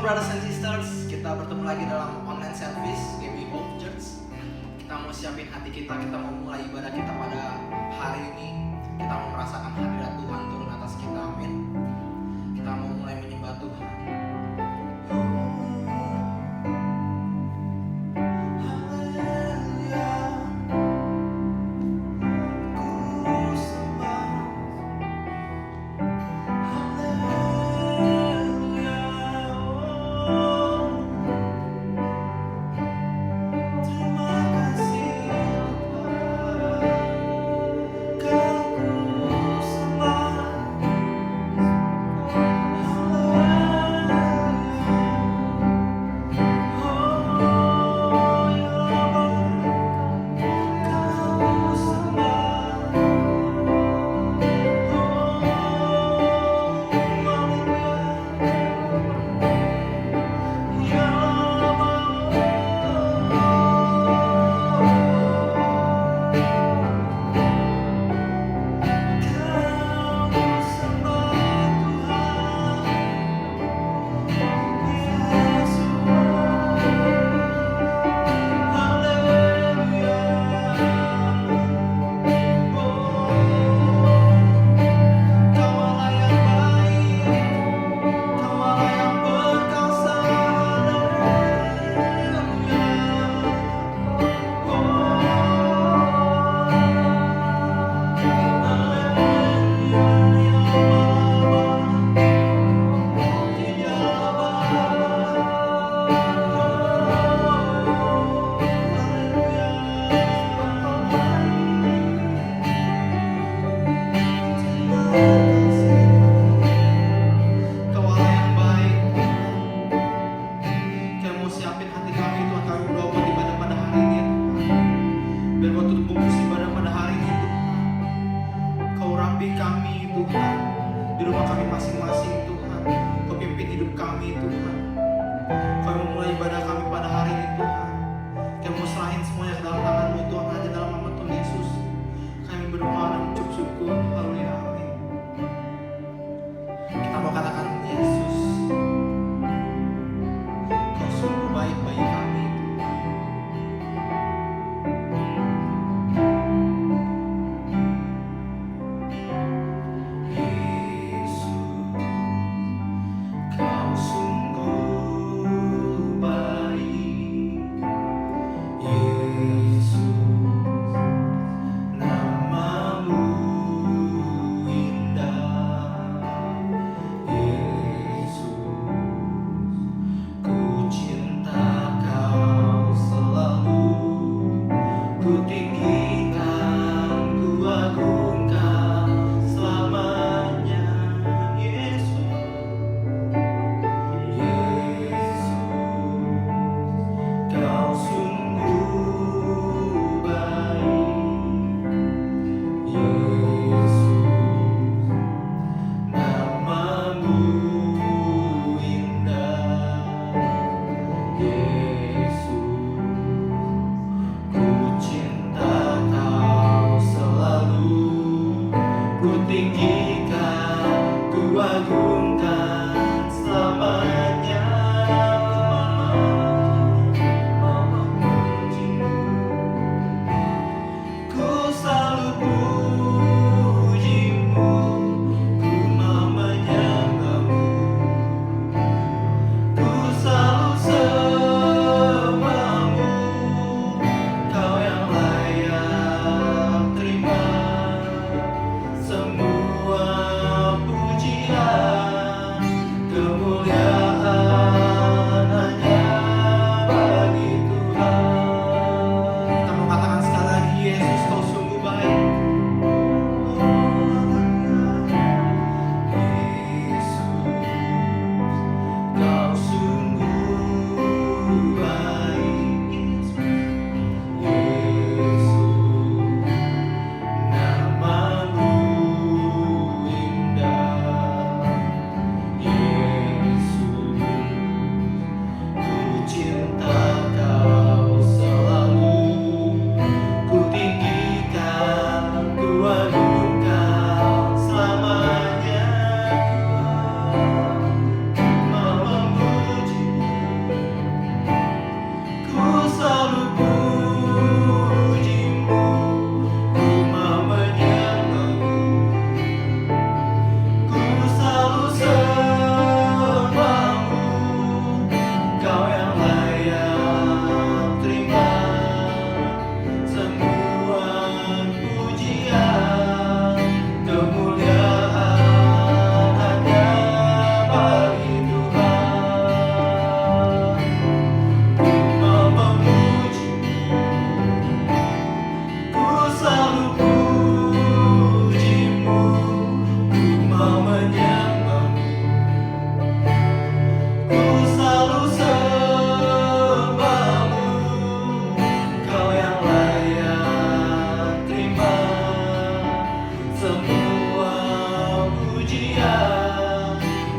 brothers and sisters, kita bertemu lagi dalam online service GB Hope Church. Kita mau siapin hati kita mau mulai ibadah kita pada hari ini. Kita mau merasakan hadirat Tuhan turun atas kita, amin. Kita mau mulai menyembah Tuhan.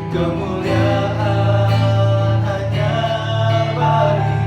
Kemuliaan hanya bagi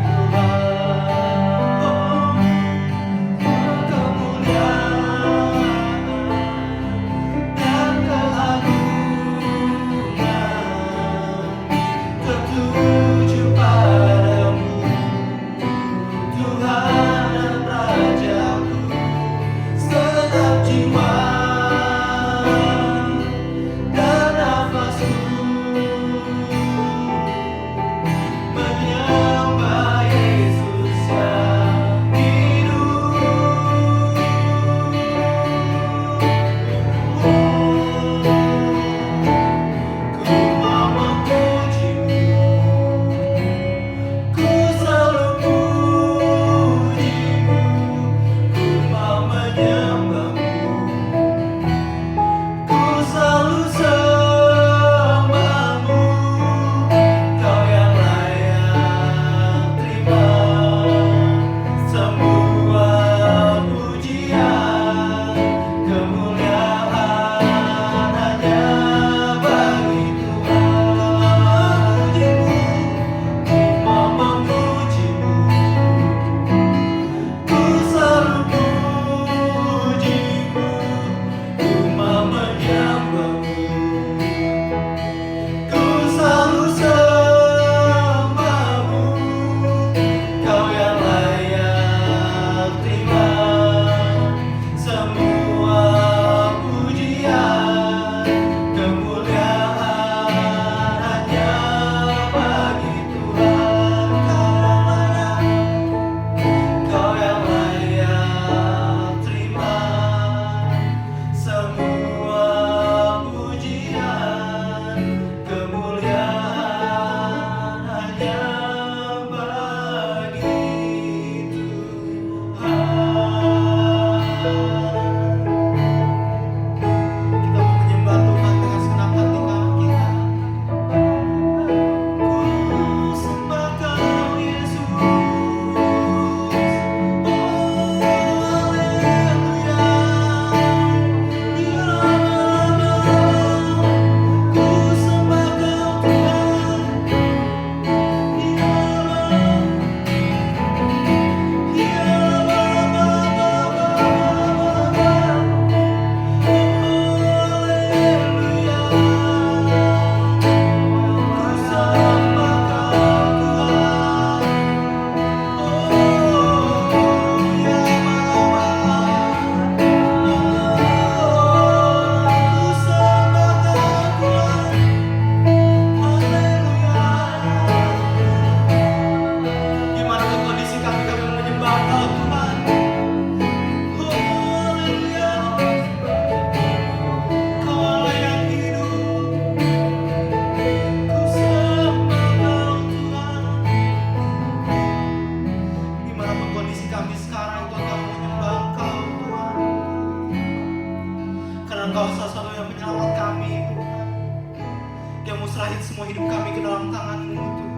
semua hidup kami ke dalam tangan-Mu, Tuhan.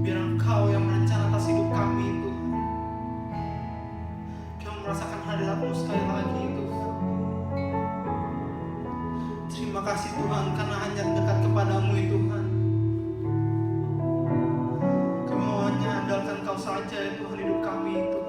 Biar Engkau yang merencana atas hidup kami, Tuhan. Kami merasakan hadirat-Mu sekali lagi, Tuhan. Terima kasih Tuhan, karena hanya dekat kepadamu, Tuhan. Kami mau hanya andalkan Kau saja, Tuhan, hidup kami, Tuhan.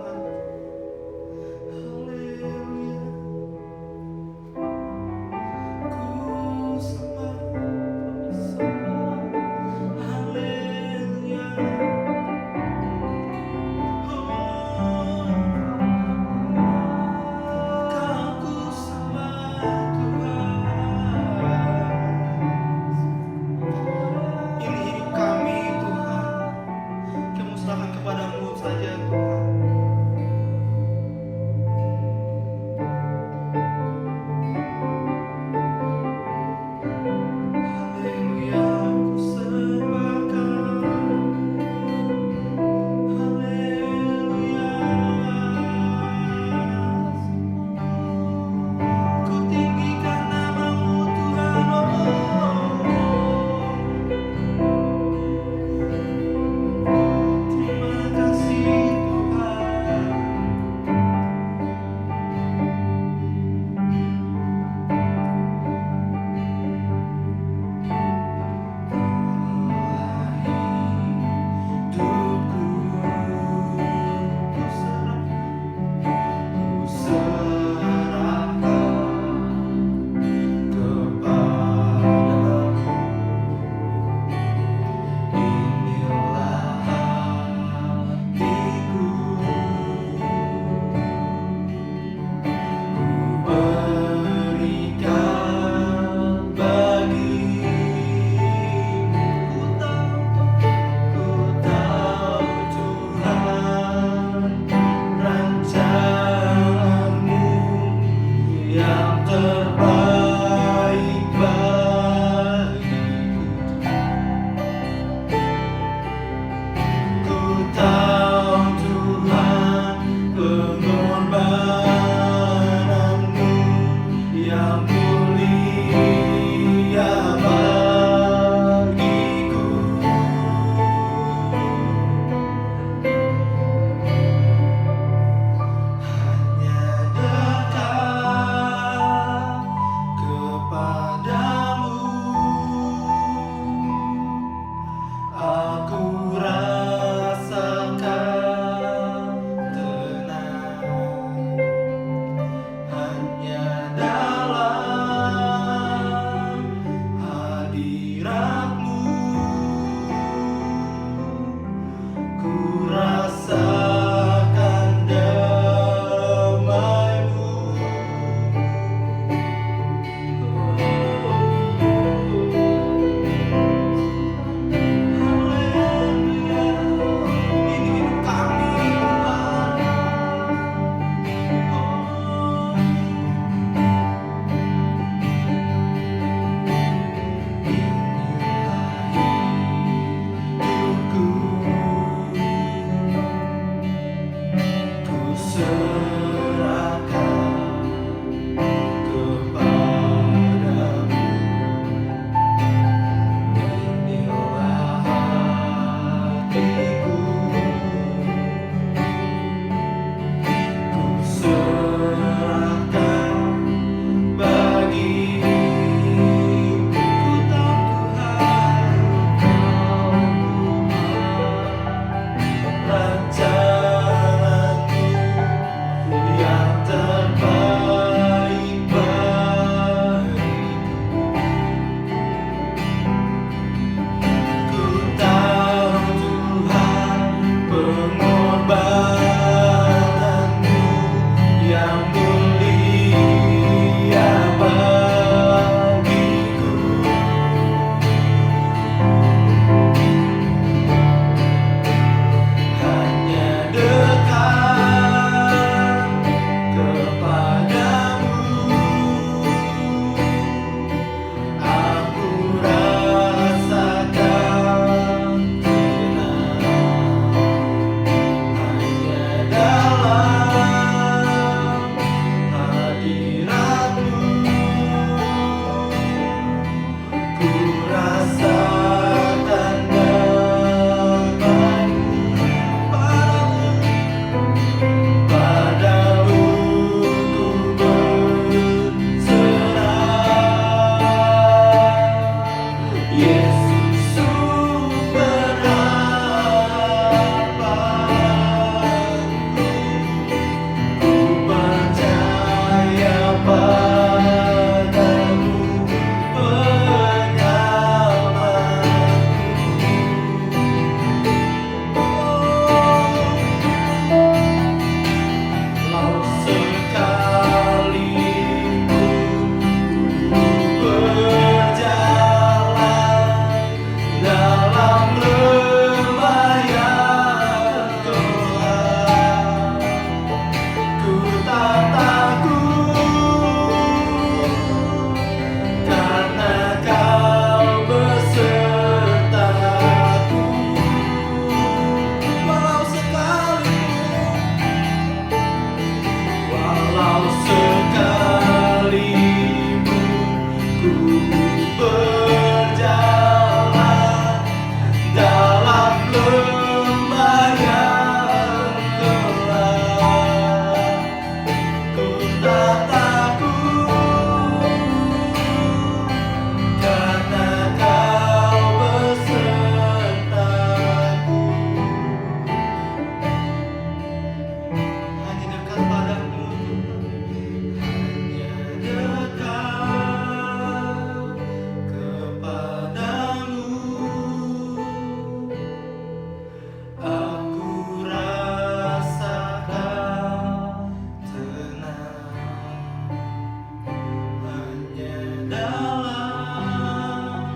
dalam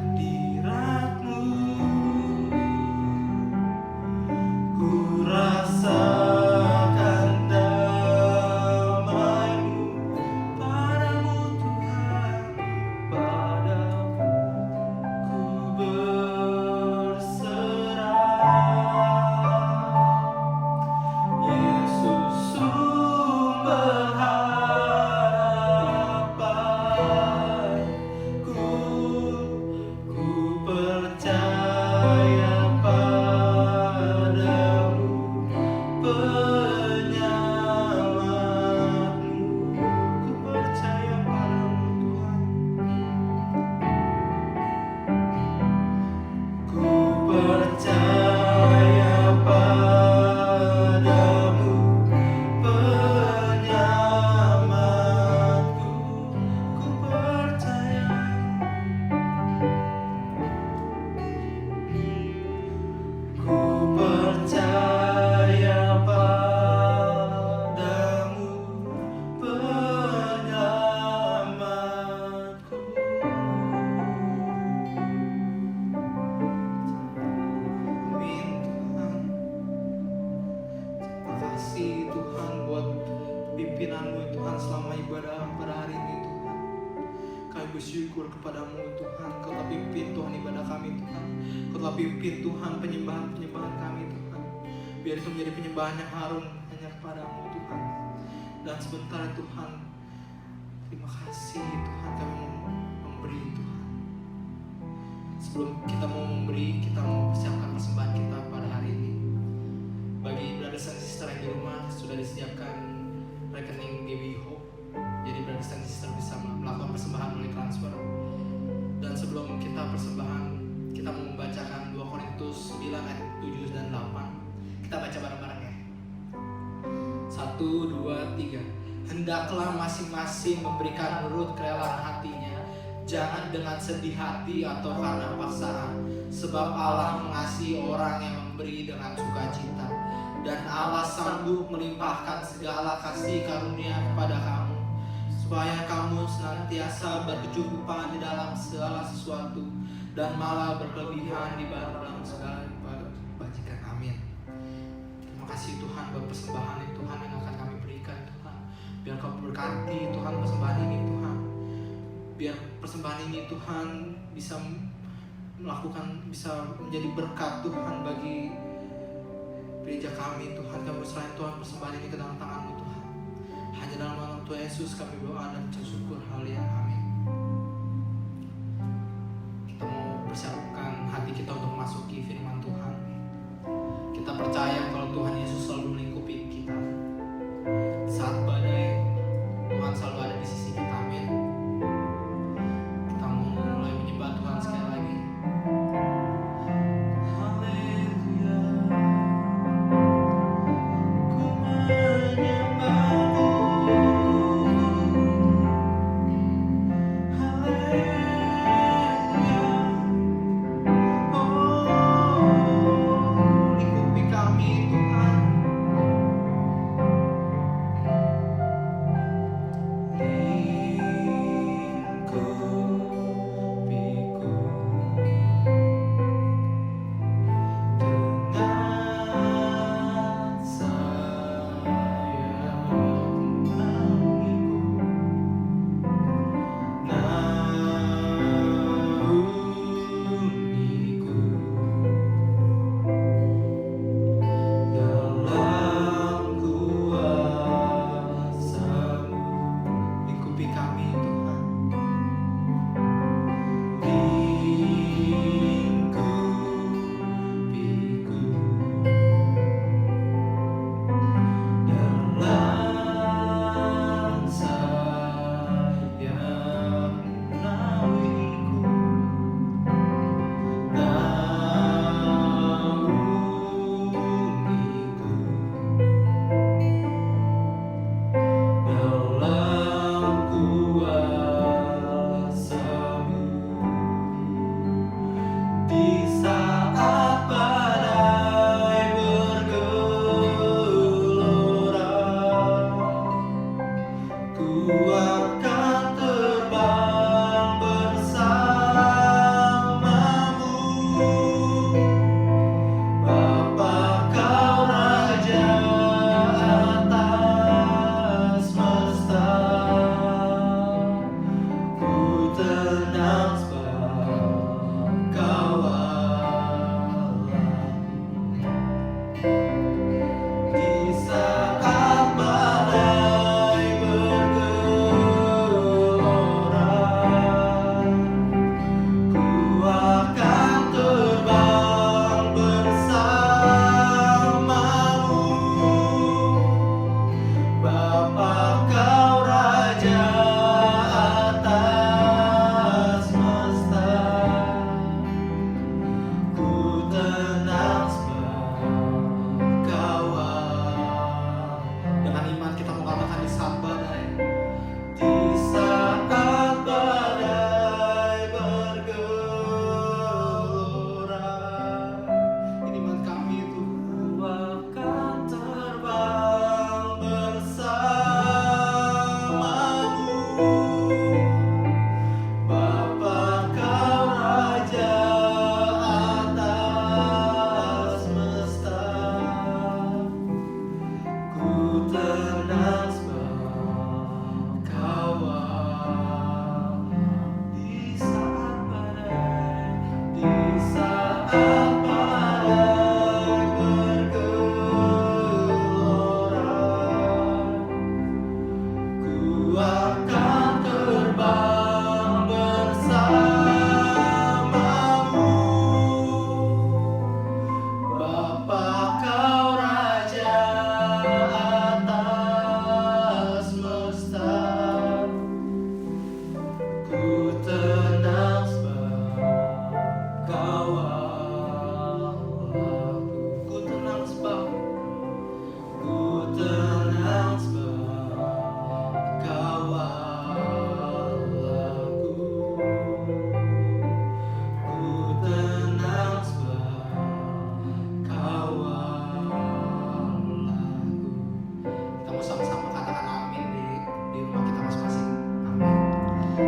hadirat-Mu. Ku rasakan damai-Mu, padamu Tuhan, padamu ku berserah. Yesus sumber harapanku, ku percaya padamu, penyelamat-Mu. Ku percaya padamu Tuhan, ku percaya padamu, penyelamatku. Ku percaya, ku percaya padamu, penyelamatku. Amin Tuhan. Terima kasih Tuhan buat pimpinan-Mu Tuhan selama ibadah pada hari ini Tuhan. Kami bersyukur kepadamu Tuhan. Kau telah pimpin Tuhan ibadah kami Tuhan. Kau telah pimpin Tuhan penyembahan-penyembahan kami Tuhan. Biar itu menjadi penyembahan yang harum hanya kepadamu Tuhan. Dan sebentar Tuhan, terima kasih Tuhan kami mau memberi Tuhan. Sebelum kita mau memberi, kita mau persiapkan persembahan kita pada hari ini. Bagi brothers and sister yang di rumah sudah disediakan rekening Baby Hope. Jadi brothers and sister bisa melakukan persembahan melalui transfer. Dan sebelum kita persembahan, kita mau membacakan 2 Korintus 9 ayat 7 dan 8. Kita baca bareng-bareng ya. 1, 2, 3. Hendaklah masing-masing memberikan menurut kerelaan hatinya, jangan dengan sedih hati atau karena paksaan, sebab Allah mengasihi orang yang memberi dengan sukacita. Dan Allah sanggup melimpahkan segala kasih karunia kepada kamu, supaya kamu senantiasa berkecukupan di dalam segala sesuatu, dan malah berkelebihan di dalam segala kebajikan. Amin. Terima kasih Tuhan buat persembahan ini Tuhan yang akan kami berikan Tuhan. Biar Kau berkati Tuhan persembahan ini Tuhan. Biar persembahan ini Tuhan bisa menjadi berkat Tuhan bagi gereja kami Tuhan. Kami berserah Tuhan persembahan ini ke dalam tangan-Mu Tuhan. Hanya dalam nama Tuhan Yesus kami berdoa dan mengucap syukur. Haleluya. Amin. Kita mau persiapkan hati kita untuk memasuki firman Tuhan. Kita percaya kalau Tuhan Yesus selalu melingkupi kita. Saat badai, Tuhan selalu ada di sisi kita. Amin. Kita mau mulai menyembah Tuhan sekali lagi. Haleluya. Ku menyembah-Mu.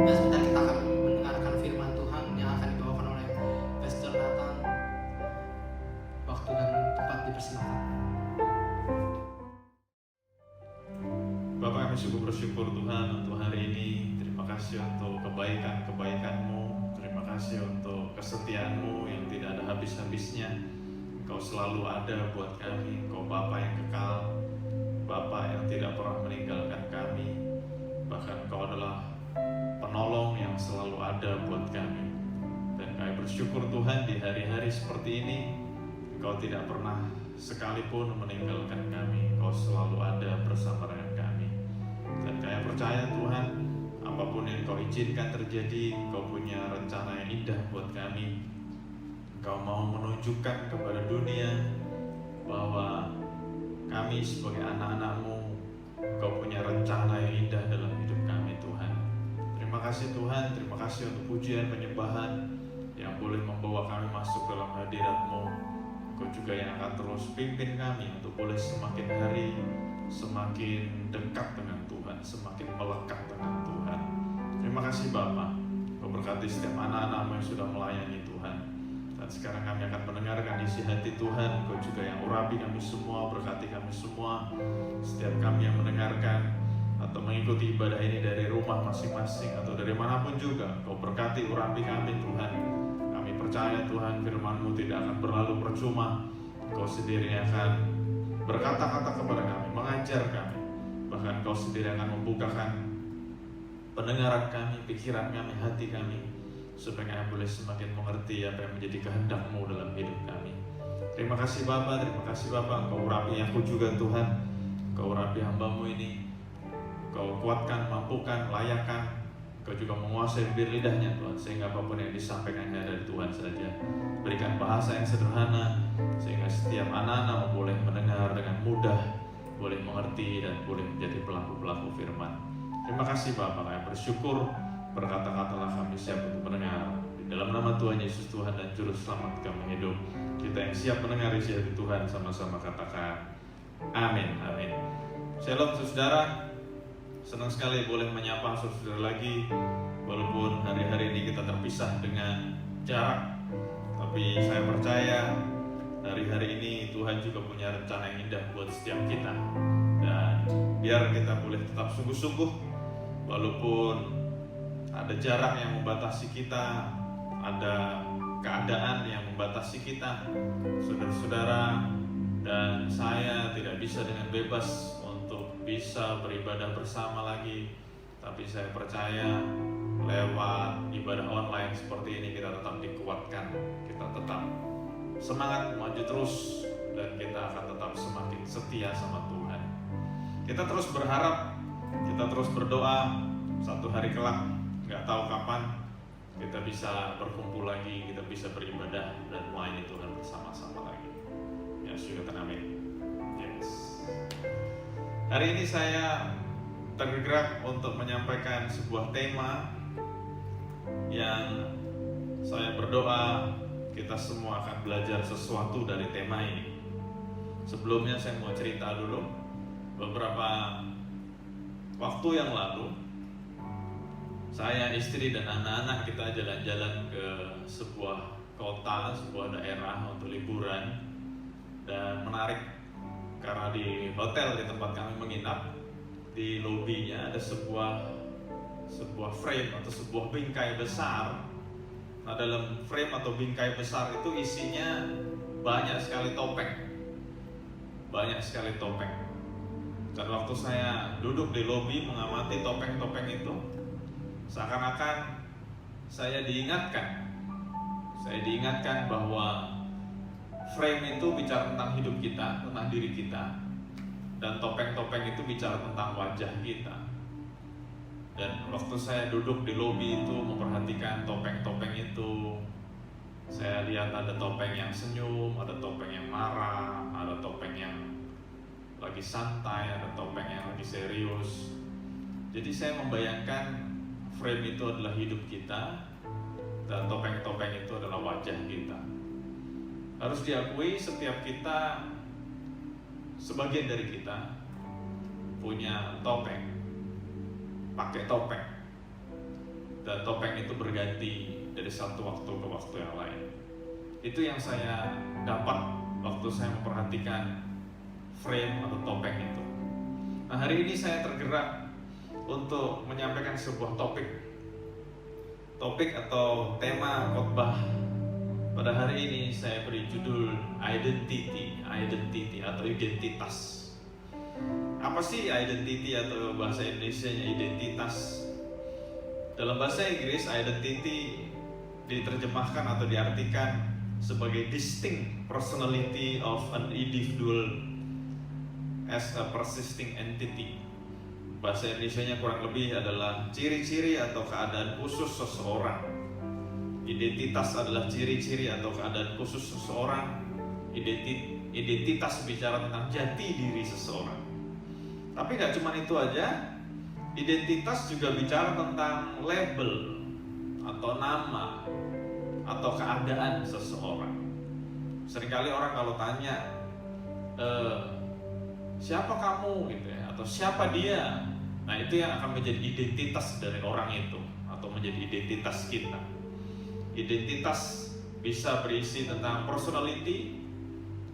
Dan sebentar kita akan mendengarkan firman Tuhan yang akan dibawakan oleh Pastor Nathan. Waktu dan tempat dipersilakan. Bapak, kami sungguh bersyukur Tuhan untuk hari ini. Terima kasih untuk kebaikan-kebaikan-Mu. Terima kasih untuk kesetiaan-Mu yang tidak ada habis-habisnya. Engkau selalu ada buat kami. Engkau Bapa yang kekal, Bapa yang tidak pernah meninggalkan kami. Bahkan Engkau adalah penolong yang selalu ada buat kami. Dan kami bersyukur Tuhan di hari-hari seperti ini Engkau tidak pernah sekalipun meninggalkan kami. Engkau selalu ada bersama dengan kami. Dan kami percaya Tuhan, apapun yang Engkau izinkan terjadi, Engkau punya rencana yang indah buat kami. Engkau mau menunjukkan kepada dunia bahwa kami sebagai anak-anak-Mu, Engkau punya rencana yang indah dalam hidup kami Tuhan. Terima kasih Tuhan, terima kasih untuk pujian penyembahan yang boleh membawa kami masuk dalam hadirat-Mu. Engkau juga yang akan terus pimpin kami untuk boleh semakin hari semakin dekat dengan Tuhan, semakin melekat dengan Tuhan. Terima kasih Bapa. Engkau berkati setiap anak-anak-Mu yang sudah melayani Tuhan. Dan sekarang kami akan mendengarkan isi hati Tuhan. Engkau juga yang urapi kami semua, berkati kami semua. Setiap kami yang mendengarkan atau mengikuti ibadah ini dari rumah masing-masing atau dari manapun juga, Engkau berkati, urapi kami Tuhan. Kami percaya Tuhan, firman-Mu tidak akan berlalu percuma. Engkau sendiri akan berkata-kata kepada kami, mengajar kami. Bahkan Engkau sendiri akan membukakan pendengaran kami, pikiran kami, hati kami, supaya kami boleh semakin mengerti apa yang menjadi kehendak-Mu dalam hidup kami. Terima kasih Bapa, terima kasih Bapa. Engkau urapi aku juga Tuhan. Engkau urapi hamba-Mu ini. Engkau kuatkan, mampukan, layakan. Engkau juga menguasai bibir lidahnya Tuhan, sehingga apapun yang disampaikan hanya dari Tuhan saja. Berikan bahasa yang sederhana, sehingga setiap anak-anak boleh mendengar dengan mudah, boleh mengerti dan boleh menjadi pelaku-pelaku firman. Terima kasih Bapa, kami bersyukur. Berkata-katalah kami siap untuk mendengar. Di dalam nama Tuhan Yesus Tuhan dan Juru Selamat kami hidup. Kita yang siap mendengar isi hati Tuhan sama-sama katakan amin, amin. Shalom saudara. Senang sekali boleh menyapa saudara lagi. Walaupun hari-hari ini kita terpisah dengan jarak, tapi saya percaya dari hari ini Tuhan juga punya rencana yang indah buat setiap kita. Dan biar kita boleh tetap sungguh-sungguh walaupun ada jarak yang membatasi kita, ada keadaan yang membatasi kita. Saudara-saudara dan saya tidak bisa dengan bebas untuk bisa beribadah bersama lagi. Tapi saya percaya lewat ibadah online seperti ini kita tetap dikuatkan, kita tetap semangat maju terus, dan kita akan tetap semakin setia sama Tuhan. Kita terus berharap, kita terus berdoa, satu hari kelak nggak tahu kapan kita bisa berkumpul lagi, kita bisa beribadah dan melayani Tuhan bersama-sama lagi. Ya, syukur amin. Yes. Hari ini saya tergerak untuk menyampaikan sebuah tema yang saya berdoa kita semua akan belajar sesuatu dari tema ini. Sebelumnya saya mau cerita dulu. Beberapa waktu yang lalu saya, istri, dan anak-anak kita jalan-jalan ke sebuah kota, sebuah daerah untuk liburan. Dan menarik karena di hotel di tempat kami menginap, di lobinya ada sebuah frame atau sebuah bingkai besar. Nah, dalam frame atau bingkai besar itu isinya banyak sekali topeng. Banyak sekali topeng. Dan waktu saya duduk di lobi mengamati topeng-topeng itu, seakan-akan saya diingatkan bahwa frame itu bicara tentang hidup kita, tentang diri kita, dan topeng-topeng itu bicara tentang wajah kita. Dan waktu saya duduk di lobi itu memperhatikan topeng-topeng itu, saya lihat ada topeng yang senyum, ada topeng yang marah, ada topeng yang lagi santai, ada topeng yang lagi serius. Jadi saya membayangkan frame itu adalah hidup kita, dan topeng-topeng itu adalah wajah kita. Harus diakui setiap kita, sebagian dari kita punya topeng, pakai topeng. dan topeng itu berganti dari satu waktu ke waktu yang lain. Itu yang saya dapat waktu saya memperhatikan frame atau topeng itu. Nah, hari ini saya tergerak untuk menyampaikan sebuah topik atau tema khotbah. Pada hari ini saya beri judul identity atau identitas. Apa sih identity atau bahasa Indonesianya identitas? Dalam bahasa Inggris, identity diterjemahkan atau diartikan sebagai distinct personality of an individual as a persisting entity. Bahasa Indonesianya kurang lebih adalah ciri-ciri atau keadaan khusus seseorang. Identitas adalah ciri-ciri atau keadaan khusus seseorang. Identitas bicara tentang jati diri seseorang. Tapi gak cuma itu aja, identitas juga bicara tentang label atau nama atau keadaan seseorang. Seringkali orang kalau tanya, siapa kamu gitu ya, atau siapa dia, nah itu yang akan menjadi identitas dari orang itu atau menjadi identitas kita. Identitas bisa berisi tentang personality,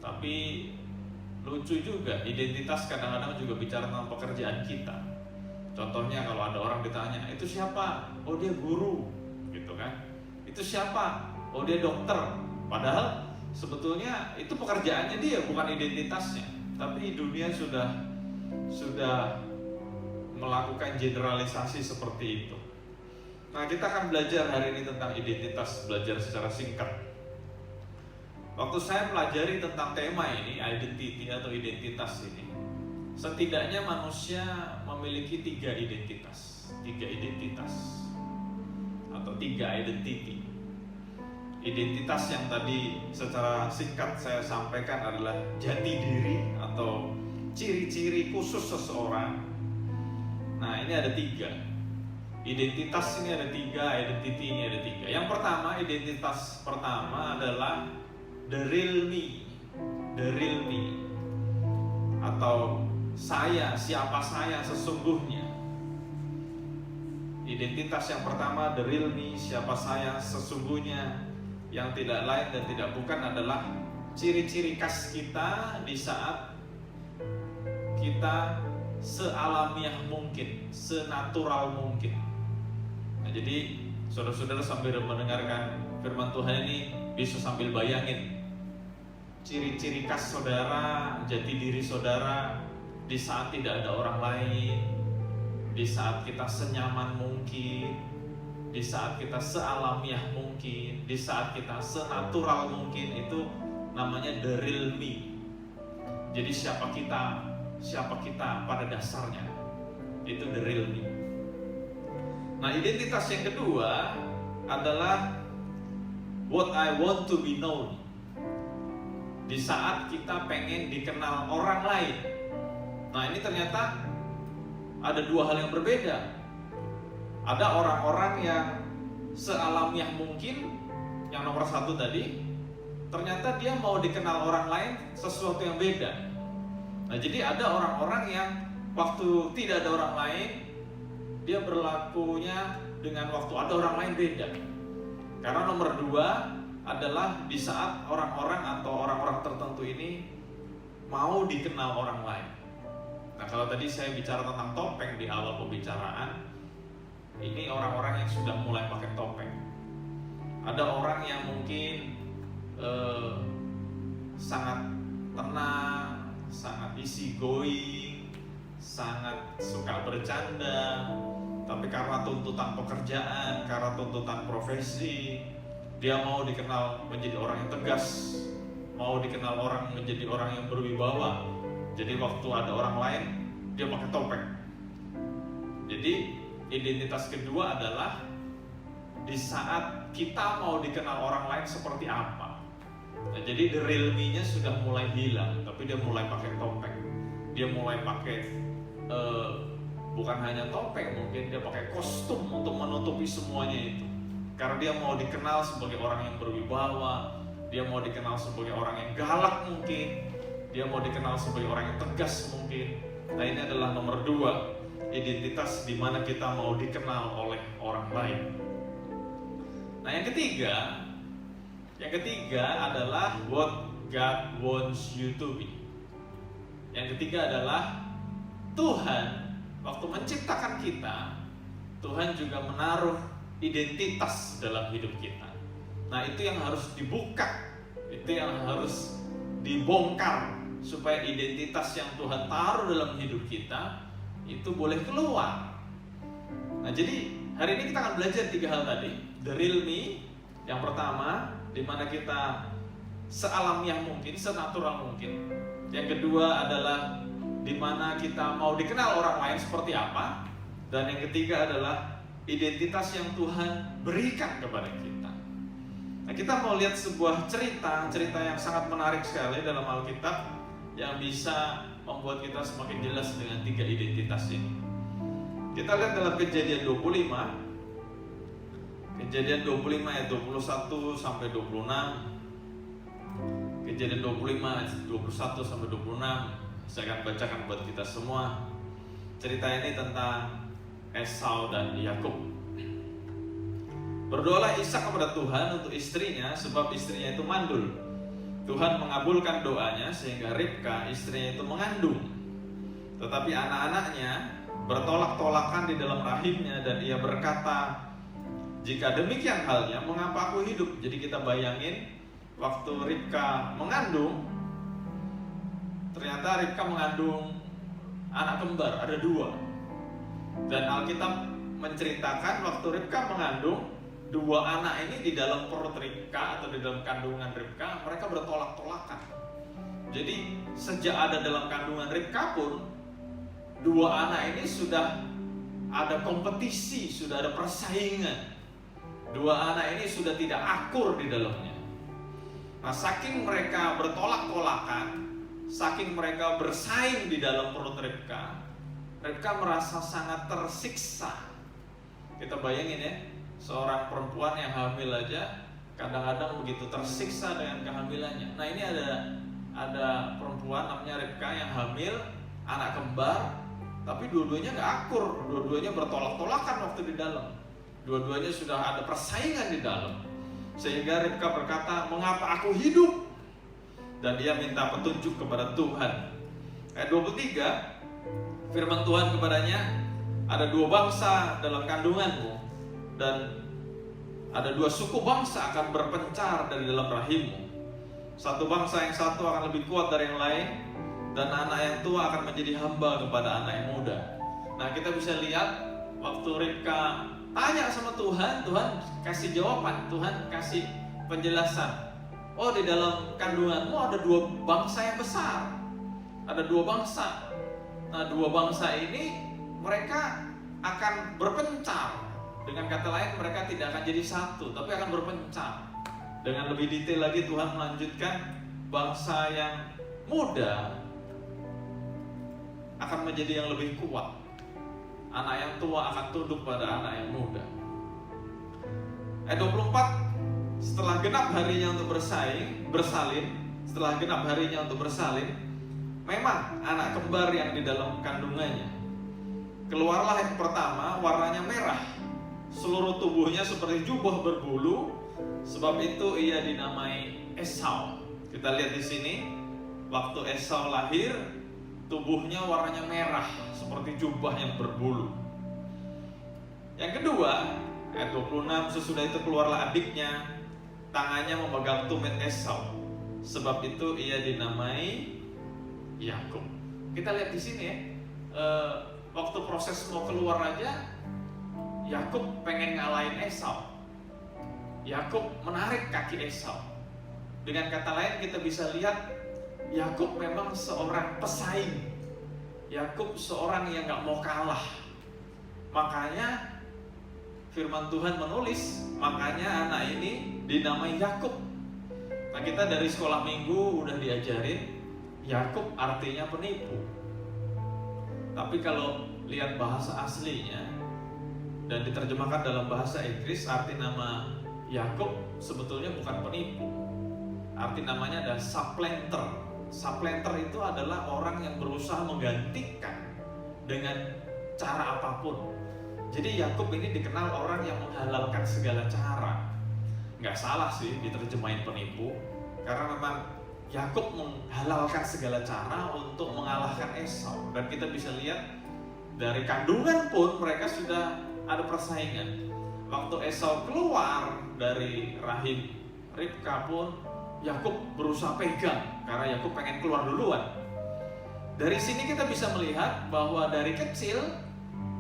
tapi lucu juga, identitas kadang-kadang juga bicara tentang pekerjaan kita. Contohnya kalau ada orang ditanya, itu siapa? Oh dia guru, gitu kan? Itu siapa? Oh dia dokter. Padahal sebetulnya itu pekerjaannya dia, bukan identitasnya. Tapi dunia sudah melakukan generalisasi seperti itu. Nah, kita akan belajar hari ini tentang identitas, belajar secara singkat. Waktu saya pelajari tentang tema ini, identity atau identitas ini, setidaknya manusia memiliki 3 identitas atau 3 identity. Identitas yang tadi secara singkat saya sampaikan adalah jati diri atau ciri-ciri khusus seseorang. Nah, ini ada 3. Identitas ini ada 3, identity ini ada 3. Yang pertama, identitas pertama adalah the real me atau siapa saya sesungguhnya. Identitas yang pertama, the real me, siapa saya sesungguhnya, yang tidak lain dan tidak bukan adalah ciri-ciri khas kita di saat kita sealamiah mungkin, senatural mungkin. Nah, jadi saudara-saudara sambil mendengarkan firman Tuhan ini bisa sambil bayangin ciri-ciri khas saudara, jati diri saudara di saat tidak ada orang lain, di saat kita senyaman mungkin, di saat kita sealamiah mungkin, di saat kita senatural mungkin. Itu namanya the real me. Jadi siapa kita pada dasarnya, itu the real me. Nah, identitas yang kedua adalah what I want to be known. Di saat kita pengen dikenal orang lain. Nah, ini ternyata ada 2 hal yang berbeda. Ada orang-orang yang sealamiah mungkin, yang nomor 1 tadi, ternyata dia mau dikenal orang lain sesuatu yang beda. Nah, jadi ada orang-orang yang waktu tidak ada orang lain, dia berlakunya dengan waktu ada orang lain beda. Karena nomor 2 adalah di saat orang-orang atau orang-orang tertentu ini mau dikenal orang lain. Nah, kalau tadi saya bicara tentang topeng di awal pembicaraan, ini orang-orang yang sudah mulai pakai topeng. Ada orang yang mungkin sangat tenang, sangat easy going, sangat suka bercanda, tapi karena tuntutan pekerjaan, karena tuntutan profesi, dia mau dikenal menjadi orang yang tegas, mau dikenal orang menjadi orang yang berwibawa. Jadi waktu ada orang lain, dia pakai topeng. Jadi identitas kedua adalah di saat kita mau dikenal orang lain seperti apa. Nah, jadi the real me-nya sudah mulai hilang, tapi dia mulai pakai topeng. Dia mulai pakai bukan hanya topeng, mungkin dia pakai kostum untuk menutupi semuanya itu. Karena dia mau dikenal sebagai orang yang berwibawa, dia mau dikenal sebagai orang yang galak mungkin, dia mau dikenal sebagai orang yang tegas mungkin. Nah, ini adalah nomor 2. identitas di mana kita mau dikenal oleh orang lain. Nah, yang ketiga adalah what God wants you to be. Yang ketiga adalah Tuhan waktu menciptakan kita, Tuhan juga menaruh identitas dalam hidup kita. Nah, itu yang harus dibuka, itu yang harus dibongkar supaya identitas yang Tuhan taruh dalam hidup kita itu boleh keluar. Nah, jadi hari ini kita akan belajar 3 hal tadi. The real me, yang pertama, di mana kita sealamiah mungkin, senatural mungkin. Yang kedua adalah di mana kita mau dikenal orang lain seperti apa. Dan yang ketiga adalah identitas yang Tuhan berikan kepada kita. Nah, kita mau lihat sebuah cerita yang sangat menarik sekali dalam Alkitab yang bisa membuat kita semakin jelas dengan 3 identitas ini. Kita lihat dalam Kejadian 25. Kejadian 25 ayat 21 sampai 26. Kejadian 25 ayat 21 sampai 26. Saya akan bacakan buat kita semua. Cerita ini tentang Esau dan Yakub. Berdoalah Ishak kepada Tuhan untuk istrinya, sebab istrinya itu mandul. Tuhan mengabulkan doanya sehingga Ribka istrinya itu mengandung. Tetapi anak-anaknya bertolak-tolakan di dalam rahimnya, dan ia berkata, jika demikian halnya, mengapa aku hidup? Jadi kita bayangin waktu Ribka mengandung, ternyata Ribka mengandung anak kembar, ada 2. Dan Alkitab menceritakan waktu Ribka mengandung 2 anak ini di dalam perut Ribka atau di dalam kandungan Ribka, mereka bertolak-tolakan. Jadi sejak ada dalam kandungan Ribka pun 2 anak ini sudah ada kompetisi, sudah ada persaingan. 2 anak ini sudah tidak akur di dalamnya. Nah, saking mereka bertolak-tolakan, saking mereka bersaing di dalam perut Ribka, Ribka merasa sangat tersiksa. Kita bayangin ya, seorang perempuan yang hamil aja kadang-kadang begitu tersiksa dengan kehamilannya. Nah, ini ada perempuan namanya Ribka yang hamil anak kembar, tapi dua-duanya gak akur, dua-duanya bertolak-tolakan waktu di dalam. Dua-duanya sudah ada persaingan di dalam. Sehingga Ribka berkata, mengapa aku hidup? Dan dia minta petunjuk kepada Tuhan. Ayat 23, firman Tuhan kepadanya, ada 2 bangsa dalam kandunganmu, dan ada 2 suku bangsa akan berpencar dari dalam rahimmu. Satu bangsa yang satu akan lebih kuat dari yang lain, dan anak yang tua akan menjadi hamba kepada anak yang muda. Nah, kita bisa lihat waktu Ribka tanya sama Tuhan, Tuhan kasih jawaban, Tuhan kasih penjelasan. Oh, di dalam kandunganmu ada 2 bangsa yang besar. Ada 2 bangsa. Nah, 2 bangsa ini mereka akan berpencar. Dengan kata lain, mereka tidak akan jadi satu, tapi akan berpencar. Dengan lebih detail lagi, Tuhan melanjutkan, bangsa yang muda akan menjadi yang lebih kuat. Anak yang tua akan tunduk pada anak yang muda. Ayat 24, setelah genap harinya untuk bersalin, setelah genap harinya untuk bersalin, memang anak kembar yang di dalam kandungannya. Keluarlah yang pertama, warnanya merah, seluruh tubuhnya seperti jubah berbulu, sebab itu ia dinamai Esau. Kita lihat di sini, waktu Esau lahir, tubuhnya warnanya merah seperti jubah yang berbulu. Yang kedua, ayat 26, sesudah itu keluarlah adiknya, tangannya memegang tumit Esau, sebab itu ia dinamai Yakub. Kita lihat di sini ya, waktu proses mau keluar aja, Yakub pengen ngalahin Esau. Yakub menarik kaki Esau. Dengan kata lain, kita bisa lihat Yakub memang seorang pesaing. Yakub seorang yang gak mau kalah. Makanya firman Tuhan menulis, makanya anak ini dinamai Yakub. Nah, kita dari sekolah minggu udah diajarin Yakub artinya penipu. Tapi kalau lihat bahasa aslinya dan diterjemahkan dalam bahasa Inggris, arti nama Yakub sebetulnya bukan penipu. Arti namanya adalah supplanter. Supplanter itu adalah orang yang berusaha menggantikan dengan cara apapun. Jadi Yakub ini dikenal orang yang menghalalkan segala cara. Nggak salah sih diterjemahin penipu, karena memang Yakub menghalalkan segala cara untuk mengalahkan Esau. Dan kita bisa lihat dari kandungan pun mereka sudah ada persaingan. Waktu Esau keluar dari rahim Ribka pun Yakub berusaha pegang, karena Yakub pengen keluar duluan. Dari sini kita bisa melihat bahwa dari kecil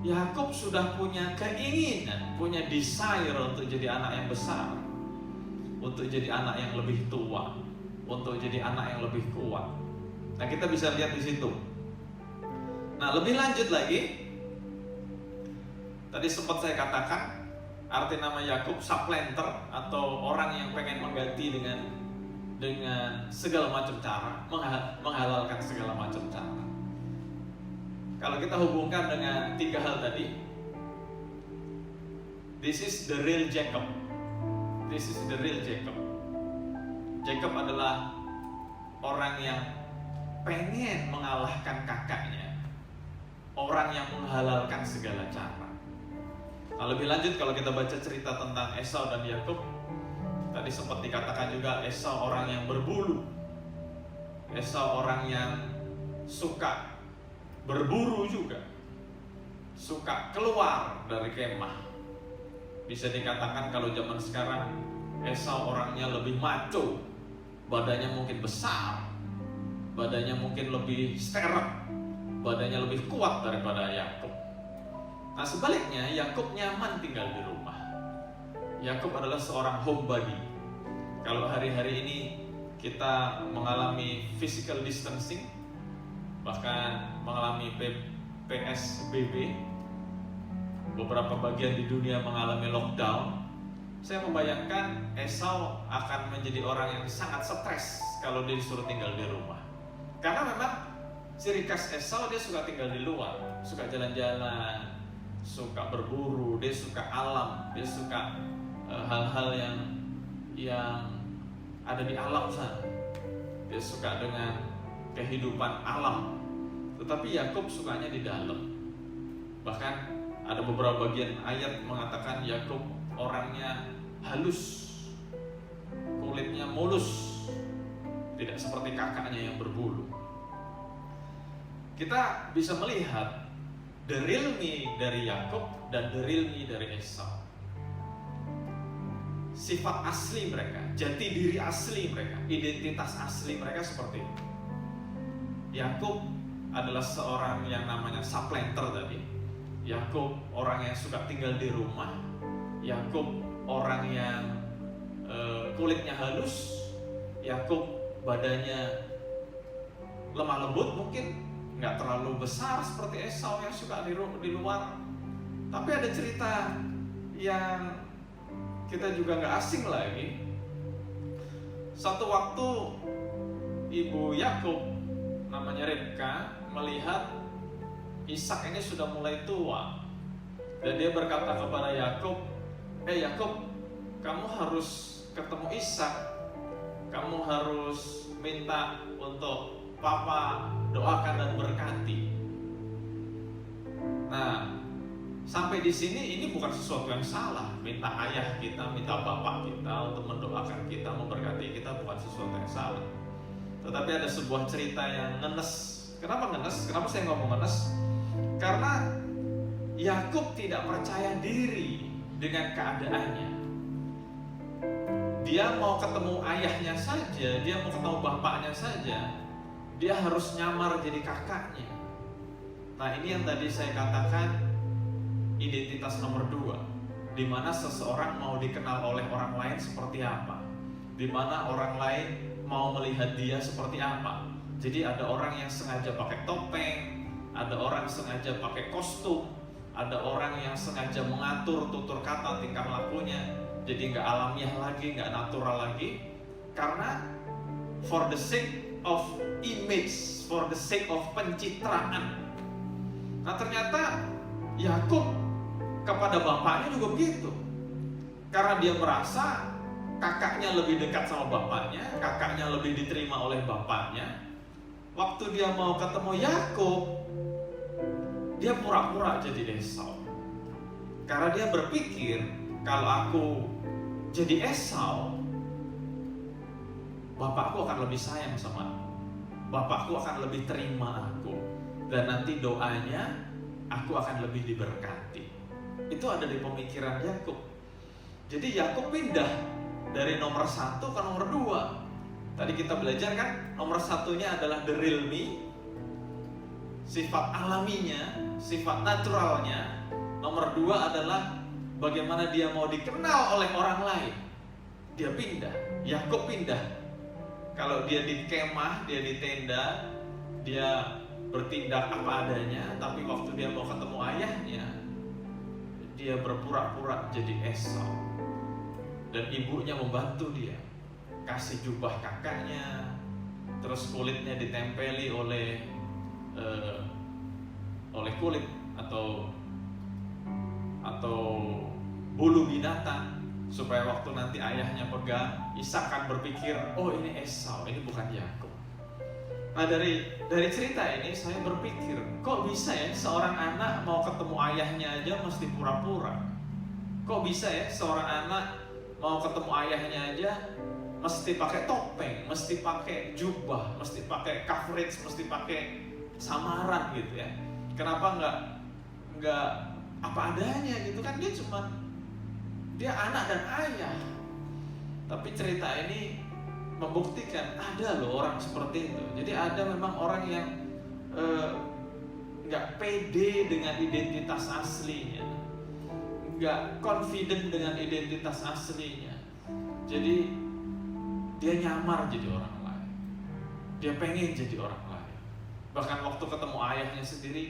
Yakub sudah punya keinginan, punya desire untuk jadi anak yang besar, untuk jadi anak yang lebih tua, untuk jadi anak yang lebih kuat. Nah, kita bisa lihat di situ. Nah, lebih lanjut lagi, tadi sempat saya katakan arti nama Yakub supplanter, atau orang yang pengen mengganti dengan segala macam cara, menghalalkan segala macam cara. Kalau kita hubungkan dengan 3 hal tadi, this is the real Jacob. This is the real Jacob. Jacob adalah orang yang pengen mengalahkan kakaknya, orang yang menghalalkan segala cara. Nah, lebih lanjut kalau kita baca cerita tentang Esau dan Yakub, tadi sempat dikatakan juga Esau orang yang berbulu, Esau orang yang suka berburu juga, suka keluar dari kemah. Bisa dikatakan kalau zaman sekarang Esau orangnya lebih maco, badannya mungkin besar, badannya mungkin lebih sterek, badannya lebih kuat daripada Yakub. Nah, sebaliknya Yakub nyaman tinggal di rumah. Yakub adalah seorang homebody. Kalau hari-hari ini kita mengalami physical distancing, bahkan mengalami PSBB, beberapa bagian di dunia mengalami lockdown, saya membayangkan Esau akan menjadi orang yang sangat stres kalau dia disuruh tinggal di rumah. Karena memang ciri khas Esau, dia suka tinggal di luar, suka jalan-jalan, suka berburu, dia suka alam, dia suka hal-hal yang ada di alam sana. Dia suka dengan kehidupan alam. Tetapi Yakub sukanya di dalam. Bahkan ada beberapa bagian ayat mengatakan Yakub orangnya halus, kulitnya mulus, tidak seperti kakaknya yang berbulu. Kita bisa melihat the real me dari Yakub dan the real me dari Esau. Sifat asli mereka, jati diri asli mereka, identitas asli mereka seperti itu. Yakub adalah seorang yang namanya supplanter tadi. Yakub orang yang suka tinggal di rumah. Yakub orang yang kulitnya halus. Yakub badannya lemah lembut, mungkin nggak terlalu besar seperti Esau yang suka di luar. Tapi ada cerita yang kita juga nggak asing lagi. Satu waktu ibu Yakub namanya Ribka melihat Ishak ini sudah mulai tua, dan dia berkata kepada Yakub, Yakub, kamu harus ketemu Ishak, kamu harus minta untuk Papa doakan dan berkati. Nah, sampai di sini ini bukan sesuatu yang salah. Minta ayah kita, minta bapak kita untuk mendoakan kita, memberkati kita, bukan sesuatu yang salah. Tetapi ada sebuah cerita yang ngenes. Kenapa ngenes? Kenapa saya ngomong ngenes? Karena Yakub tidak percaya diri dengan keadaannya. Dia mau ketemu ayahnya saja, dia mau ketemu bapaknya saja, dia harus nyamar jadi kakaknya. Nah, ini yang tadi saya katakan identitas nomor 2, di mana seseorang mau dikenal oleh orang lain seperti apa, di mana orang lain mau melihat dia seperti apa. Jadi ada orang yang sengaja pakai topeng, ada orang sengaja pakai kostum, ada orang yang sengaja mengatur tutur kata, tingkah lakunya, jadi nggak alamiah lagi, nggak natural lagi, karena for the sake of image, for the sake of pencitraan. Nah, ternyata Yakub kepada bapaknya juga begitu, karena dia merasa kakaknya lebih dekat sama bapaknya, kakaknya lebih diterima oleh bapaknya. Waktu dia mau ketemu Yakub, dia pura-pura jadi Esau. Karena dia berpikir kalau aku jadi Esau, bapakku akan lebih sayang sama aku. Bapakku akan lebih terima aku. Dan nanti doanya aku akan lebih diberkati. Itu ada di pemikiran Yakub. Jadi Yakub pindah dari nomor 1 ke nomor 2. Tadi kita belajar kan, nomor 1-nya adalah the real me, sifat alaminya, sifat naturalnya. Nomor 2 adalah bagaimana dia mau dikenal oleh orang lain. Dia pindah, Yakub pindah. Kalau dia di kemah, dia di tenda, dia bertindak apa adanya. Tapi waktu dia mau ketemu ayahnya, dia berpura-pura jadi Esau. Dan ibunya membantu dia, kasih jubah kakaknya, terus kulitnya ditempeli oleh kulit atau bulu binatang, supaya waktu nanti ayahnya pegang, Ishak akan berpikir, oh ini Esau, ini bukan Yakub. Nah dari cerita ini saya berpikir, kok bisa ya seorang anak mau ketemu ayahnya aja mesti pura-pura? Kok bisa ya seorang anak mau ketemu ayahnya aja mesti pakai topeng, mesti pakai jubah, mesti pakai coverage, mesti pakai samaran gitu ya? Kenapa nggak apa adanya gitu kan? Dia anak dan ayah. Tapi cerita ini membuktikan ada loh orang seperti itu. Jadi ada memang orang yang nggak pede dengan identitas aslinya, nggak confident dengan identitas aslinya. Jadi dia nyamar jadi orang lain. Dia pengen jadi orang lain. Bahkan waktu ketemu ayahnya sendiri,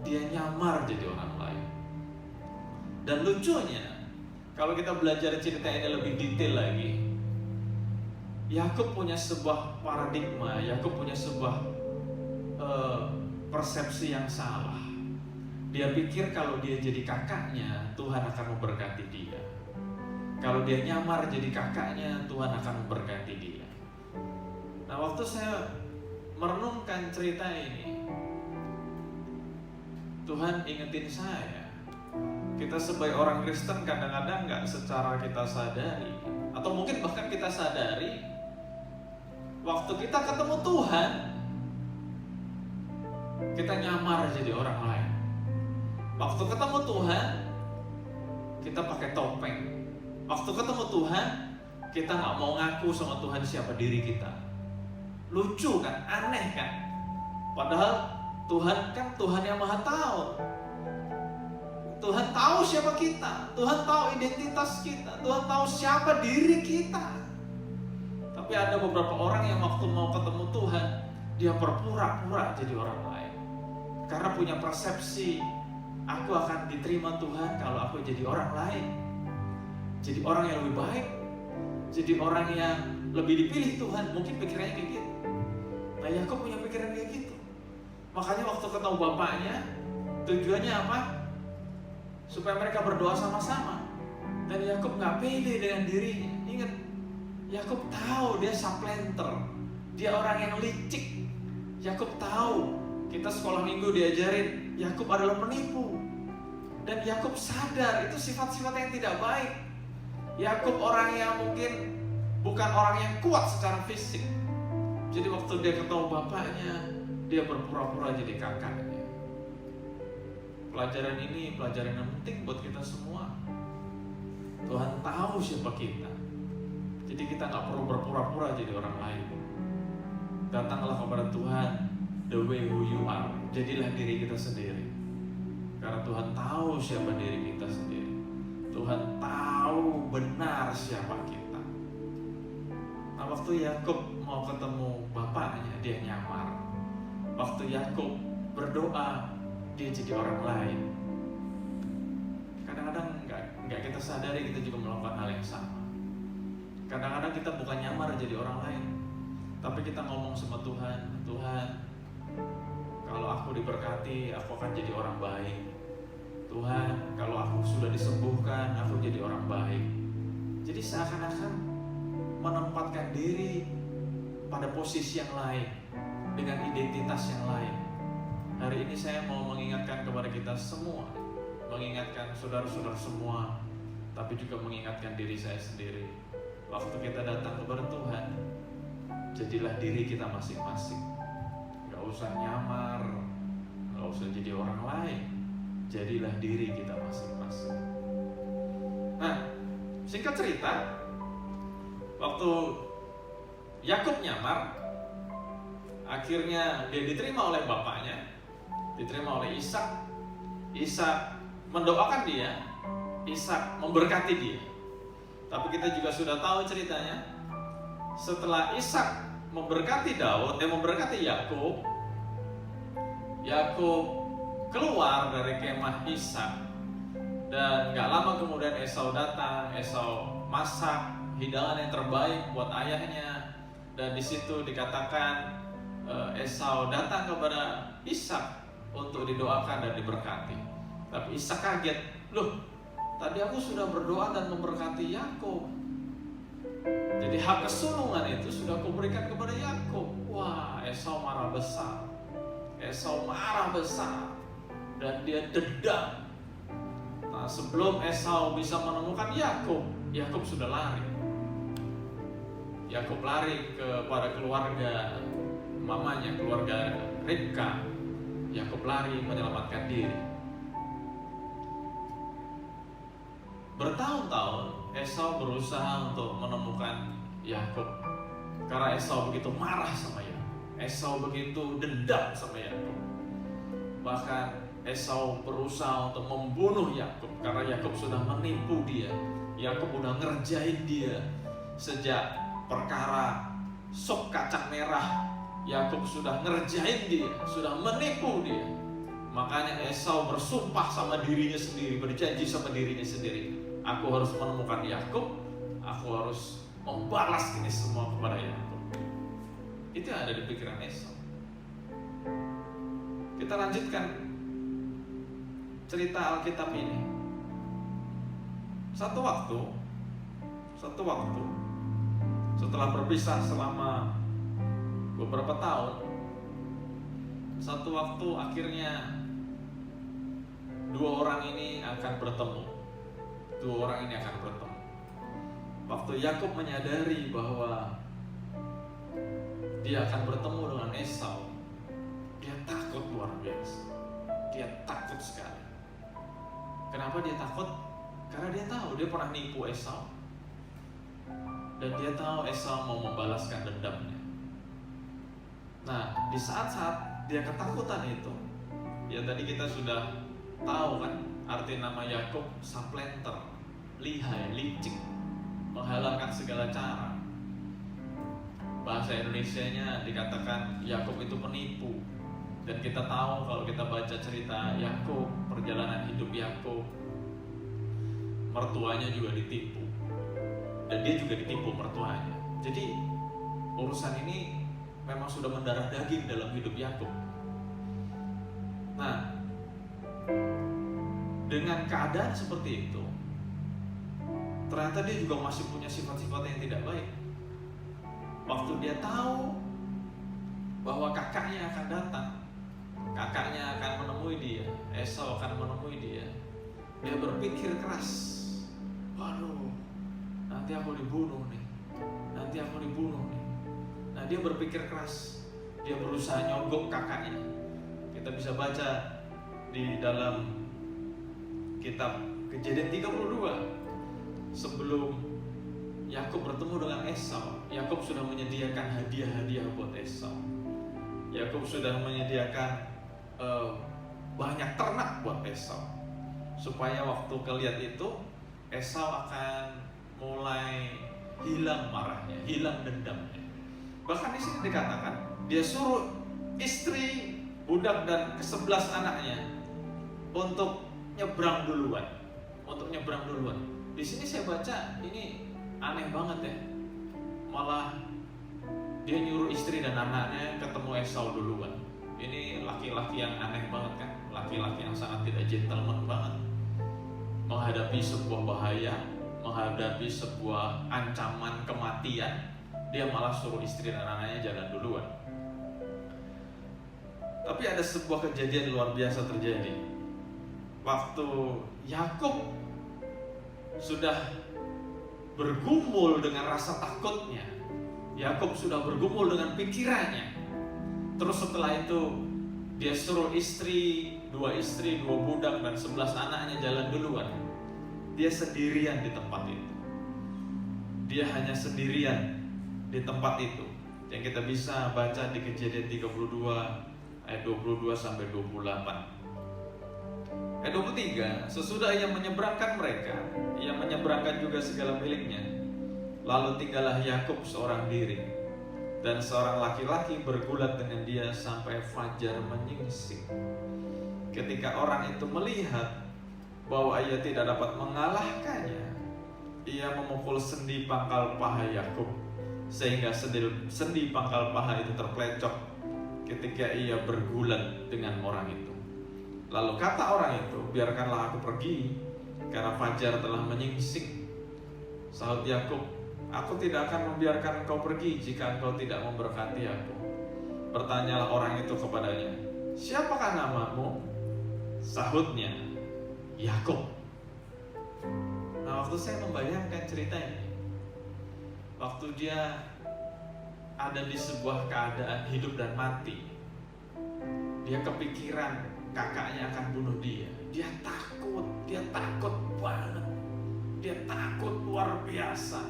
dia nyamar jadi orang lain. Dan lucunya, kalau kita belajar cerita ini lebih detail lagi, Yakub punya sebuah paradigma, Yakub punya sebuah persepsi yang salah. Dia pikir kalau dia jadi kakaknya, Tuhan akan memberkati dia. Kalau dia nyamar jadi kakaknya, Tuhan akan memberkati dia. Nah, waktu saya merenungkan cerita ini, Tuhan ingetin saya, kita sebagai orang Kristen kadang-kadang nggak secara kita sadari, atau mungkin bahkan kita sadari, waktu kita ketemu Tuhan, kita nyamar jadi orang lain. Waktu ketemu Tuhan, kita pakai topeng. Waktu ketemu Tuhan, kita nggak mau ngaku sama Tuhan siapa diri kita. Lucu kan, aneh kan? Padahal Tuhan kan Tuhan yang Maha Tahu. Tuhan tahu siapa kita, Tuhan tahu identitas kita, Tuhan tahu siapa diri kita. Tapi ada beberapa orang yang waktu mau ketemu Tuhan, dia berpura-pura jadi orang lain. Karena punya persepsi, aku akan diterima Tuhan kalau aku jadi orang lain. Jadi orang yang lebih baik, jadi orang yang lebih dipilih Tuhan. Mungkin pikirannya kayak gitu. Nah, Yakub punya pikiran kayak gitu. Makanya waktu ketemu bapaknya, tujuannya apa? Supaya mereka berdoa sama-sama. Dan Yakub nggak pede dengan dirinya. Ingat, Yakub tahu dia supplanter, dia orang yang licik. Yakub tahu, kita sekolah minggu diajarin Yakub adalah penipu. Dan Yakub sadar itu sifat-sifat yang tidak baik. Yakub orang yang mungkin bukan orang yang kuat secara fisik. Jadi waktu dia ketemu bapaknya, dia berpura-pura jadi kakaknya. Pelajaran ini pelajaran yang penting buat kita semua. Tuhan tahu siapa kita. Jadi kita gak perlu berpura-pura jadi orang lain. Datanglah kepada Tuhan the way who you are. Jadilah diri kita sendiri. Karena Tuhan tahu siapa diri kita sendiri. Tuhan tahu benar siapa kita. Nah, waktu Yakub mau ketemu bapaknya, dia nyamar. Waktu Yakub berdoa, dia jadi orang lain. Kadang-kadang nggak kita sadari kita juga melakukan hal yang sama. Kadang-kadang kita bukan nyamar jadi orang lain, tapi kita ngomong sama Tuhan, Tuhan, kalau aku diberkati, aku akan jadi orang baik. Tuhan, kalau aku sudah disembuhkan, aku jadi orang baik. Jadi seakan-akan menempatkan diri pada posisi yang lain, dengan identitas yang lain. hari ini saya mau mengingatkan kepada kita semua, mengingatkan saudara-saudara semua, tapi juga mengingatkan diri saya sendiri. Waktu kita datang kepada Tuhan, jadilah diri kita masing-masing. Gak usah nyamar, gak usah jadi orang lain, jadilah diri kita masing-masing. Nah, singkat cerita, waktu Yakub nyamar, akhirnya dia diterima oleh bapaknya, diterima oleh Ishak. Ishak mendoakan dia, Ishak memberkati dia. Tapi kita juga sudah tahu ceritanya, setelah Ishak memberkati memberkati Yakub, Yakub keluar dari kemah Ishak, dan gak lama kemudian Esau datang. Esau masak hidangan yang terbaik buat ayahnya, dan di situ dikatakan Esau datang kepada Ishak untuk didoakan dan diberkati. Tapi Ishak kaget, loh, tadi aku sudah berdoa dan memberkati Yakub. Jadi hak kesulungan itu sudah aku berikan kepada Yakub. Wah, Esau marah besar. Esau marah besar dan dia dendam. Nah, sebelum Esau bisa menemukan Yakub, Yakub sudah lari. Yakub lari kepada keluarga mamanya, keluarga Ribka. Yakub lari menyelamatkan diri. Bertahun-tahun Esau berusaha untuk menemukan Yakub, karena Esau begitu marah sama Yakub. Esau begitu dendam sama Yakub. Bahkan Esau berusaha untuk membunuh Yakub karena Yakub sudah menipu dia. Yakub sudah ngerjain dia. Sejak perkara sop kacang merah, Yakub sudah ngerjain dia, sudah menipu dia. Makanya Esau bersumpah sama dirinya sendiri, berjanji sama dirinya sendiri, aku harus menemukan Yakub, aku harus membalas ini semua kepada Yakub. Itu yang ada di pikiran Esau. Kita lanjutkan cerita Alkitab ini. Satu waktu setelah berpisah selama beberapa tahun, satu waktu akhirnya dua orang ini akan bertemu. Waktu Yakub menyadari bahwa dia akan bertemu dengan Esau, dia takut luar biasa. Dia takut sekali. Kenapa dia takut? Karena dia tahu dia pernah nipu Esau, dan dia tahu Esau mau membalaskan dendamnya. Nah, di saat-saat dia ketakutan itu, ya tadi kita sudah tahu kan arti nama Yakub, saplenter, lihai, licik, menghalalkan segala cara. Bahasa Indonesianya dikatakan Yakub itu penipu. Dan kita tahu kalau kita baca cerita Yakub, perjalanan hidup Yakub, mertuanya juga ditipu, dan dia juga ditipu mertuanya. Jadi urusan ini memang sudah mendarah daging dalam hidup Yakub. Nah, dengan keadaan seperti itu, ternyata dia juga masih punya sifat-sifat yang tidak baik. Waktu dia tahu bahwa kakaknya akan datang, kakaknya akan menemui dia, Esau akan menemui dia, dia berpikir keras. Waduh, nanti aku dibunuh nih. Nah, dia berpikir keras. Dia berusaha nyogok kakaknya. Kita bisa baca di dalam kitab Kejadian 32. Sebelum Yakub bertemu dengan Esau, Yakub sudah menyediakan hadiah-hadiah buat Esau. Yakub sudah menyediakan banyak ternak buat Esau, supaya waktu kelihat itu Esau akan mulai hilang marahnya, hilang dendamnya. Bahkan di sini dikatakan dia suruh istri, budak dan ke-11 anaknya untuk nyebrang duluan. Di sini saya baca ini aneh banget ya. Malah dia nyuruh istri dan anaknya ketemu Esau duluan. Ini laki-laki yang aneh banget kan, laki-laki yang sangat tidak gentleman banget. Menghadapi sebuah bahaya, menghadapi sebuah ancaman kematian, dia malah suruh istri dan anaknya jalan duluan. Tapi ada sebuah kejadian luar biasa terjadi. Waktu Yakub sudah bergumul dengan rasa takutnya, Yakub sudah bergumul dengan pikirannya. Terus setelah itu dia suruh dua istri, 2 budak dan 11 anaknya jalan duluan. Dia sendirian di tempat itu. Dia hanya sendirian di tempat itu. Yang kita bisa baca di Kejadian 32 ayat 22 sampai 28. Ayat 23, sesudah ia menyeberangkan mereka, ia menyeberangkan juga segala miliknya. Lalu tinggallah Yakub seorang diri, dan seorang laki-laki bergulat dengan dia sampai fajar menyingsing. Ketika orang itu melihat bahwa ia tidak dapat mengalahkannya, ia memukul sendi pangkal paha Yakub, sehingga sendi pangkal paha itu terpelecok ketika ia bergulat dengan orang itu. Lalu kata orang itu, biarkanlah aku pergi, karena fajar telah menyingsing. Sahut Yakub, aku tidak akan membiarkan engkau pergi jika engkau tidak memberkati aku. Bertanyalah orang itu kepadanya, siapakah namamu? Sahutnya, Yakub. Nah, waktu saya membayangkan cerita ini, waktu dia ada di sebuah keadaan hidup dan mati, dia kepikiran kakaknya akan bunuh dia. Dia takut banget. Dia takut luar biasa.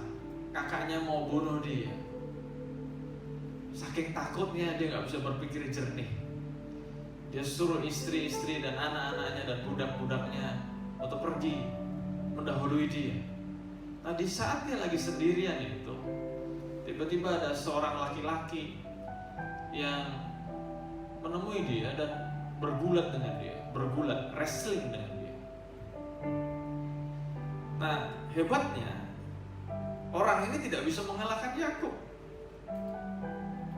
Kakaknya mau bunuh dia. Saking takutnya dia gak bisa berpikir jernih. Dia suruh istri-istri dan anak-anaknya dan budak-budaknya untuk pergi mendahului dia. Nah, di saat dia lagi sendirian itu, tiba-tiba ada seorang laki-laki yang menemui dia dan bergulat dengan dia, wrestling dengan dia. Nah, hebatnya orang ini tidak bisa mengalahkan Yakub.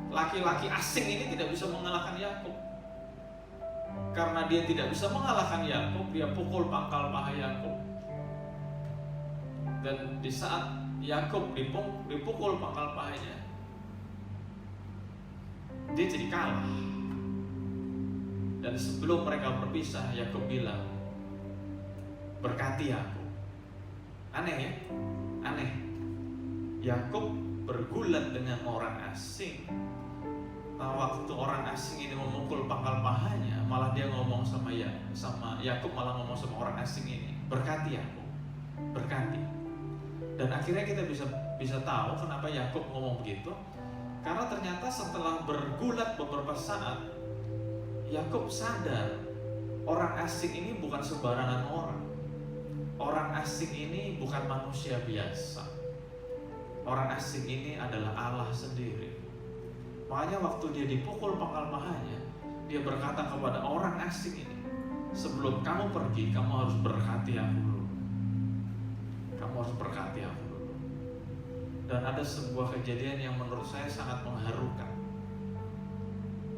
Laki-laki asing ini tidak bisa mengalahkan Yakub. Karena dia tidak bisa mengalahkan Yakub, dia pukul pangkal paha Yakub. Dan di saat Yakub dipukul pangkal pahanya, dia jadi kalah. Dan sebelum mereka berpisah, Yakub bilang, berkati aku. Aneh ya? Aneh. Yakub bergulat dengan orang asing. Nah, waktu orang asing ini memukul pangkal pahanya, malah dia ngomong sama Yakub, malah ngomong sama orang asing ini, berkati aku, berkati. Dan akhirnya kita bisa tahu kenapa Yakub ngomong begitu. Karena ternyata setelah bergulat beberapa saat, Yakub sadar orang asing ini bukan sembarangan orang. Orang asing ini bukan manusia biasa. Orang asing ini adalah Allah sendiri. Makanya waktu dia dipukul pangkal pahanya, dia berkata kepada orang asing ini, sebelum kamu pergi, kamu harus berkati aku dulu. Kamu harus berkati aku dulu. Dan ada sebuah kejadian yang menurut saya sangat mengharukan.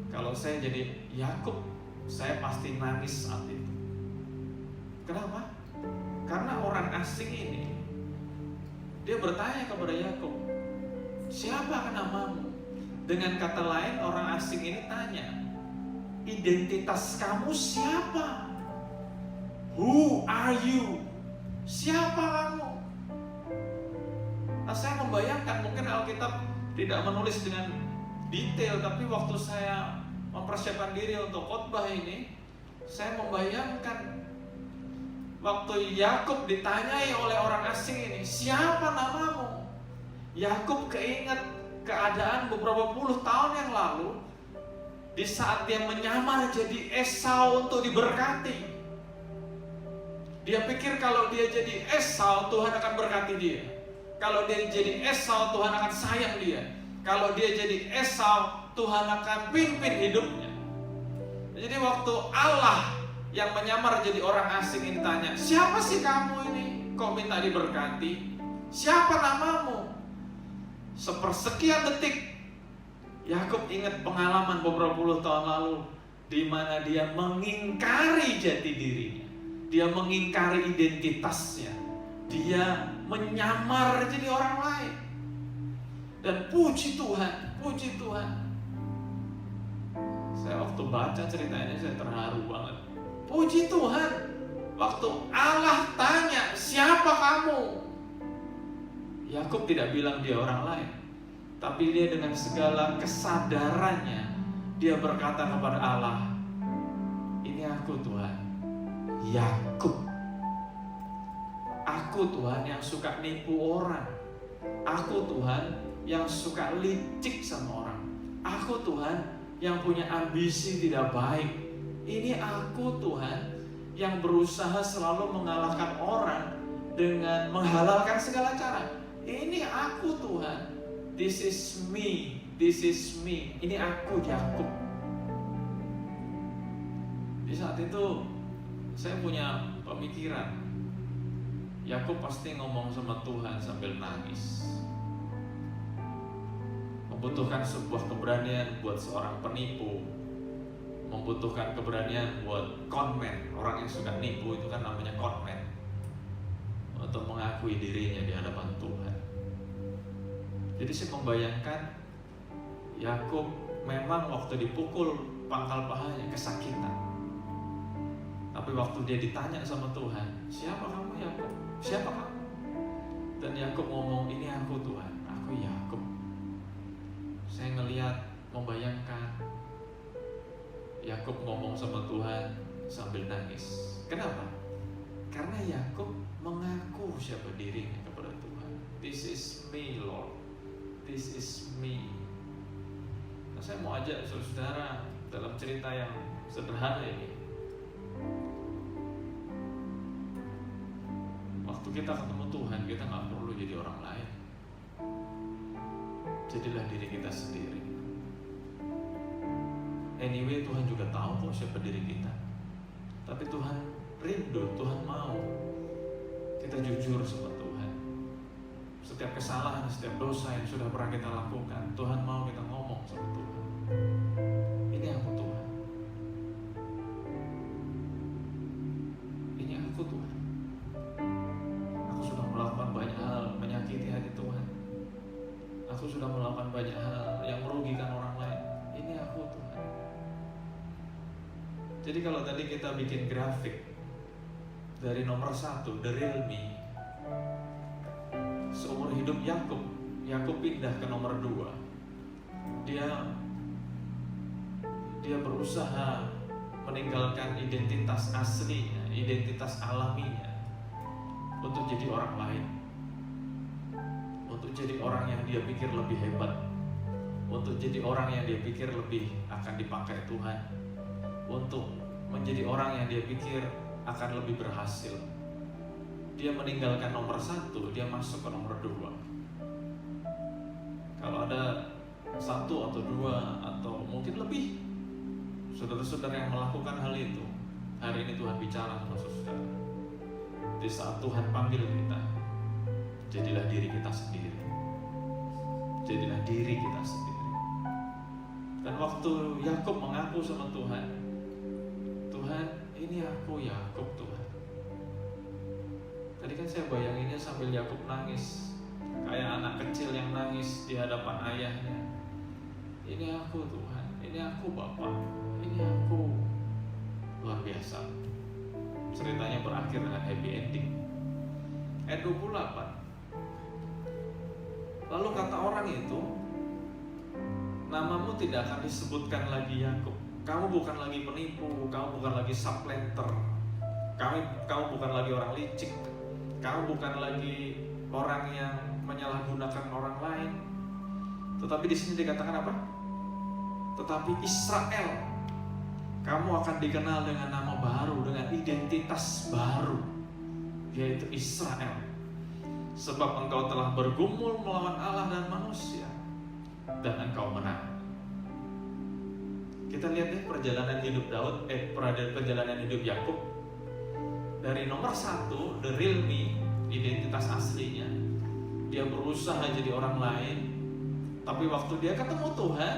Kalau saya jadi Yakub, saya pasti nangis saat itu. Kenapa? Karena orang asing ini, dia bertanya kepada Yakub, siapa namamu? Dengan kata lain, orang asing ini tanya, identitas kamu siapa? Who are you? Siapa kamu? Nah, saya membayangkan, mungkin Alkitab tidak menulis dengan detail, tapi waktu saya mempersiapkan diri untuk khotbah ini, saya membayangkan waktu Yakub ditanyai oleh orang asing ini, siapa namamu? Yakub keinget keadaan beberapa puluh tahun yang lalu, di saat dia menyamar jadi Esau untuk diberkati. Dia pikir kalau dia jadi Esau, Tuhan akan berkati dia. Kalau dia jadi Esau, Tuhan akan sayang dia. Kalau dia jadi Esau, Tuhan akan pimpin hidupnya. Jadi waktu Allah yang menyamar jadi orang asing ini tanya, siapa sih kamu ini? Kok minta diberkati? Siapa namamu? Sepersekian detik Yakub ingat pengalaman beberapa puluh tahun lalu, di mana dia mengingkari jati dirinya, dia mengingkari identitasnya, dia menyamar jadi orang lain. Dan puji Tuhan, Saya waktu baca ceritanya saya terharu banget. Puji Tuhan, waktu Allah tanya, siapa kamu? Yakub tidak bilang dia orang lain, tapi dia dengan segala kesadarannya, dia berkata kepada Allah, ini aku Tuhan, Yakub. Aku Tuhan yang suka nipu orang. Aku Tuhan yang suka licik sama orang. Aku Tuhan yang punya ambisi tidak baik. Ini aku Tuhan yang berusaha selalu mengalahkan orang dengan menghalalkan segala cara. Ini aku Tuhan. This is me. This is me. Ini aku Yakub. Di saat itu saya punya pemikiran, Yakub pasti ngomong sama Tuhan sambil nangis. Membutuhkan sebuah keberanian buat seorang penipu, membutuhkan keberanian buat conman. Orang yang suka nipu itu kan namanya conman, untuk mengakui dirinya di hadapan Tuhan. Jadi saya membayangkan Yakub memang waktu dipukul pangkal pahanya kesakitan, tapi waktu dia ditanya sama Tuhan, siapa kamu Yakub? Siapa kamu? Dan Yakub ngomong, ini aku Tuhan, aku Yakub. Saya ngelihat, membayangkan Yakub ngomong sama Tuhan sambil nangis. Kenapa? Karena Yakub mengaku siapa dirinya kepada Tuhan. This is me, Lord. This is me. Nah, saya mau ajak saudara dalam cerita yang sederhana ini. Waktu kita ketemu Tuhan, kita nggak perlu jadi orang lain. Jadilah diri kita sendiri. Anyway, Tuhan juga tahu kok siapa diri kita. Tapi Tuhan rindu, Tuhan mau kita jujur sama Tuhan. Setiap kesalahan, setiap dosa yang sudah pernah kita lakukan, Tuhan mau kita ngomong sama Tuhan. Ini aku Tuhan. Ini aku Tuhan. Aku sudah melakukan banyak hal menyakiti hati Tuhan. Aku sudah melakukan banyak hal yang merugikan orang lain. Ini aku Tuhan. Jadi kalau tadi kita bikin grafik dari nomor 1, the real me, seumur hidup Yakub pindah ke nomor 2. Dia berusaha meninggalkan identitas aslinya, identitas alaminya, untuk jadi orang lain, untuk jadi orang yang dia pikir lebih hebat, untuk jadi orang yang dia pikir lebih akan dipakai Tuhan, untuk menjadi orang yang dia pikir akan lebih berhasil. Dia meninggalkan nomor 1, dia masuk ke nomor 2. Kalau ada 1 atau 2 atau mungkin lebih saudara-saudara yang melakukan hal itu, hari ini Tuhan bicara sama saudara. Di saat Tuhan panggil kita, jadilah diri kita sendiri. Jadilah diri kita sendiri. Dan waktu Yakub mengaku sama Tuhan, Tuhan, ini aku Yakub Tuhan. Tadi kan saya bayanginnya sambil Yakub nangis, kayak anak kecil yang nangis di hadapan ayahnya. Ini aku Tuhan, ini aku Bapa, ini aku. Luar biasa. Ceritanya berakhir dengan happy ending. Ayat 28. Lalu kata orang itu, namamu tidak akan disebutkan lagi Yakub. Kamu bukan lagi penipu, kamu bukan lagi supplanter, kamu bukan lagi orang licik, kamu bukan lagi orang yang menyalahgunakan orang lain. Tetapi di sini dikatakan apa? Tetapi Israel, kamu akan dikenal dengan nama baru, dengan identitas baru, yaitu Israel. Sebab engkau telah bergumul melawan Allah dan manusia, dan engkau menang. Kita lihat deh perjalanan hidup perjalanan hidup Yakub. Dari nomor 1, the real me, identitas aslinya, dia berusaha jadi orang lain. Tapi waktu dia ketemu Tuhan,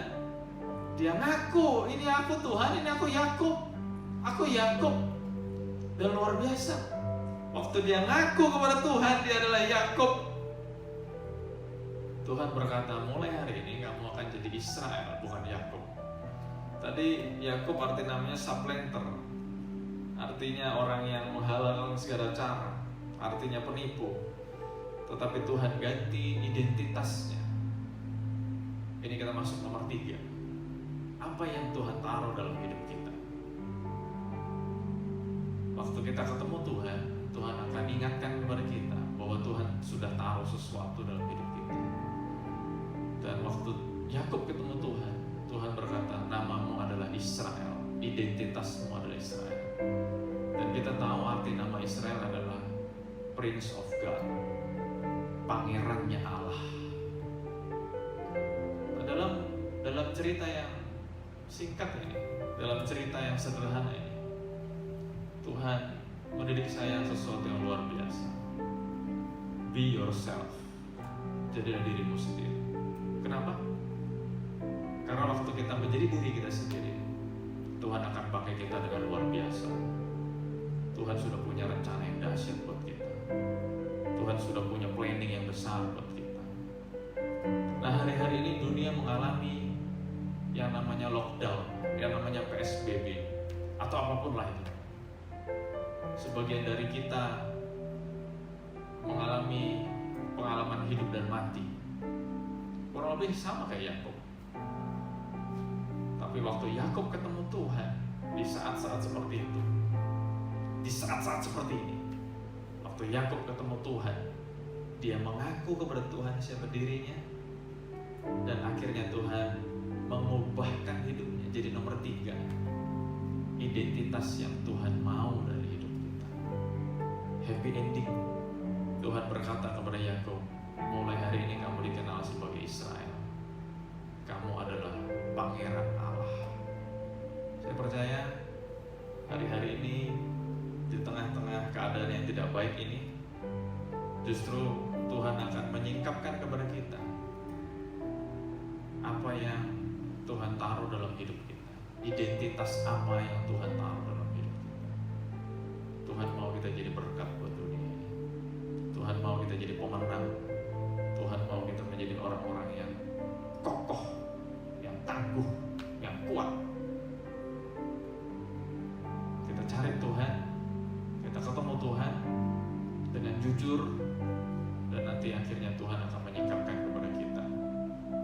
dia ngaku, ini aku Tuhan, ini aku Yakub. Aku Yakub. Dan luar biasa, waktu dia ngaku kepada Tuhan, dia adalah Yakub, Tuhan berkata, mulai hari ini kamu akan jadi Israel, bukan Yakub. Tadi Yakub arti namanya supplanter, artinya orang yang menghalalkan segala cara, artinya penipu. Tetapi Tuhan ganti identitasnya. Ini kita masuk nomor 3. Apa yang Tuhan taruh dalam hidup kita? Waktu kita ketemu Tuhan, Tuhan akan ingatkan kepada kita bahwa Tuhan sudah taruh sesuatu dalam hidup kita. Dan waktu Yakub ketemu Tuhan, Tuhan berkata, namamu adalah Israel, identitasmu adalah Israel. Dan kita tahu arti nama Israel adalah Prince of God, pangerannya Allah. Nah, dalam cerita yang singkat ini, dalam cerita yang sederhana ini, Tuhan mendidik saya sesuatu yang luar biasa. Be yourself, jadilah dirimu sendiri. Kenapa? Karena waktu kita menjadi diri kita sendiri, Tuhan akan pakai kita dengan luar biasa. Tuhan sudah punya rencana yang dahsyat buat kita. Tuhan sudah punya planning yang besar buat kita. Nah, hari-hari ini dunia mengalami yang namanya lockdown, yang namanya PSBB, atau apapun lah itu. Sebagian dari kita mengalami pengalaman hidup dan mati, kurang lebih sama kayak Yakub. Tapi waktu Yakub ketemu Tuhan di saat-saat seperti itu, di saat-saat seperti ini, waktu Yakub ketemu Tuhan, dia mengaku kepada Tuhan siapa dirinya, dan akhirnya Tuhan mengubahkan hidupnya jadi nomor 3, identitas yang Tuhan mau dari hidup kita. Happy ending. Tuhan berkata kepada Yakub, mulai hari ini kamu dikenal sebagai Israel. Kamu adalah pangeran Allah. Saya percaya hari-hari ini di tengah-tengah keadaan yang tidak baik ini, justru Tuhan akan menyingkapkan kepada kita apa yang Tuhan taruh dalam hidup kita, identitas apa yang Tuhan taruh dalam hidup kita. Tuhan mau kita jadi berkat buat dunia ini. Tuhan mau kita jadi pemenang. Tuhan mau kita menjadi orang-orang yang kokoh, yang tangguh, yang kuat. Kita cari Tuhan, kita ketemu Tuhan dengan jujur, dan nanti akhirnya Tuhan akan menyingkapkan kepada kita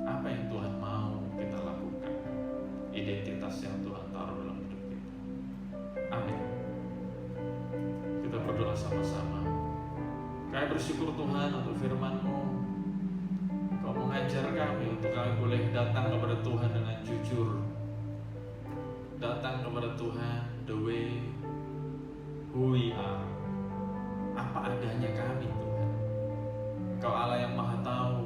apa yang Tuhan mau kita lakukan, identitas yang Tuhan taruh dalam hidup kita. Amin. Kita berdoa sama-sama. Kami bersyukur Tuhan untuk firman-Mu. Kau mengajar kami untuk kami boleh datang kepada Tuhan dengan jujur, datang kepada Tuhan the way who we are, apa adanya kami Tuhan. Engkau Allah yang Maha Tahu,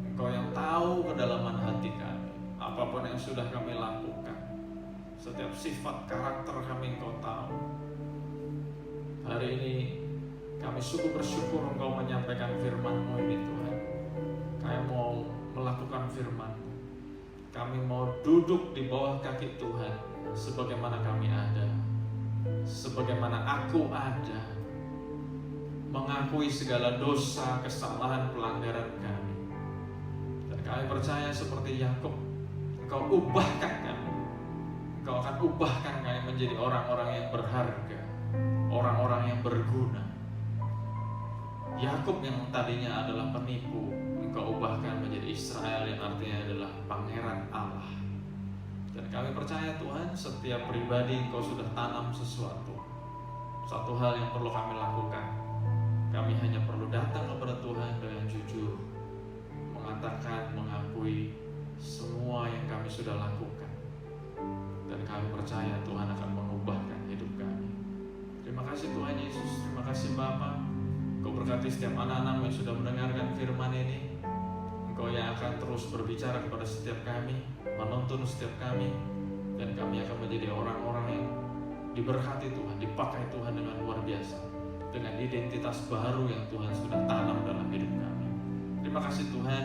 Engkau yang tahu kedalaman hati kami, apapun yang sudah kami lakukan, setiap sifat karakter kami Engkau tahu. Hari ini kami sungguh bersyukur Engkau menyampaikan firman-Mu ini Tuhan. Kami mau melakukan firman-Mu. Kami mau duduk di bawah kaki Tuhan sebagaimana kami ada, sebagaimana aku ada, mengakui segala dosa, kesalahan, pelanggaran kami. Dan kami percaya seperti Yakub, Engkau ubahkan kami. Engkau akan ubahkan kami menjadi orang-orang yang berharga, orang-orang yang berguna. Yakub yang tadinya adalah penipu, Engkau ubahkan menjadi Israel yang artinya adalah pangeran Allah. Dan kami percaya Tuhan, setiap pribadi Engkau sudah tanam sesuatu. Satu hal yang perlu kami lakukan, kami hanya perlu datang kepada Tuhan dengan jujur, mengatakan, mengakui semua yang kami sudah lakukan. Dan kami percaya Tuhan akan mengubahkan hidup kami. Terima kasih Tuhan Yesus, terima kasih Bapa. Engkau berkati setiap anak-anak yang sudah mendengarkan firman ini. Engkau yang akan terus berbicara kepada setiap kami, menuntun setiap kami, dan kami akan menjadi orang-orang yang diberkati Tuhan, dipakai Tuhan dengan luar biasa, dengan identitas baru yang Tuhan sudah tanam dalam hidup kami. Terima kasih Tuhan.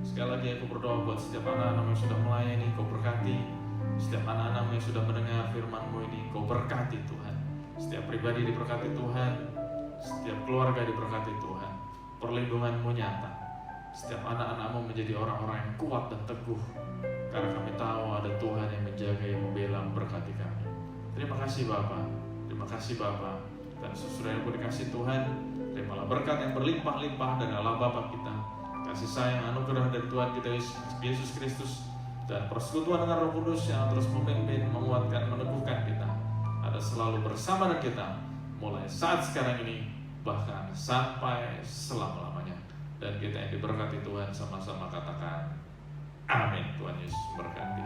Sekali lagi aku berdoa buat setiap anak-anak yang sudah melayani, Kau berkati. Setiap anak-anak yang sudah mendengar firman-Mu ini, Kau berkati Tuhan. Setiap pribadi diberkati Tuhan, setiap keluarga diberkati Tuhan. Perlindungan-Mu nyata. Setiap anak-anak-Mu menjadi orang-orang yang kuat dan teguh, karena kami tahu ada Tuhan yang menjaga, yang membela, memberkati kami. Terima kasih Bapa, terima kasih Bapa. Dan sesudah yang dikasih Tuhan, terimalah berkat yang berlimpah-limpah dari Allah Bapa kita, kasih sayang anugerah dari Tuhan kita Yesus Kristus, dan persekutuan dengan Roh Kudus yang terus memimpin, menguatkan, meneguhkan kita, ada selalu bersama dengan kita, mulai saat sekarang ini, bahkan sampai selama-lamanya. Dan kita yang diberkati Tuhan sama-sama katakan amin. Tuhan Yesus memberkati.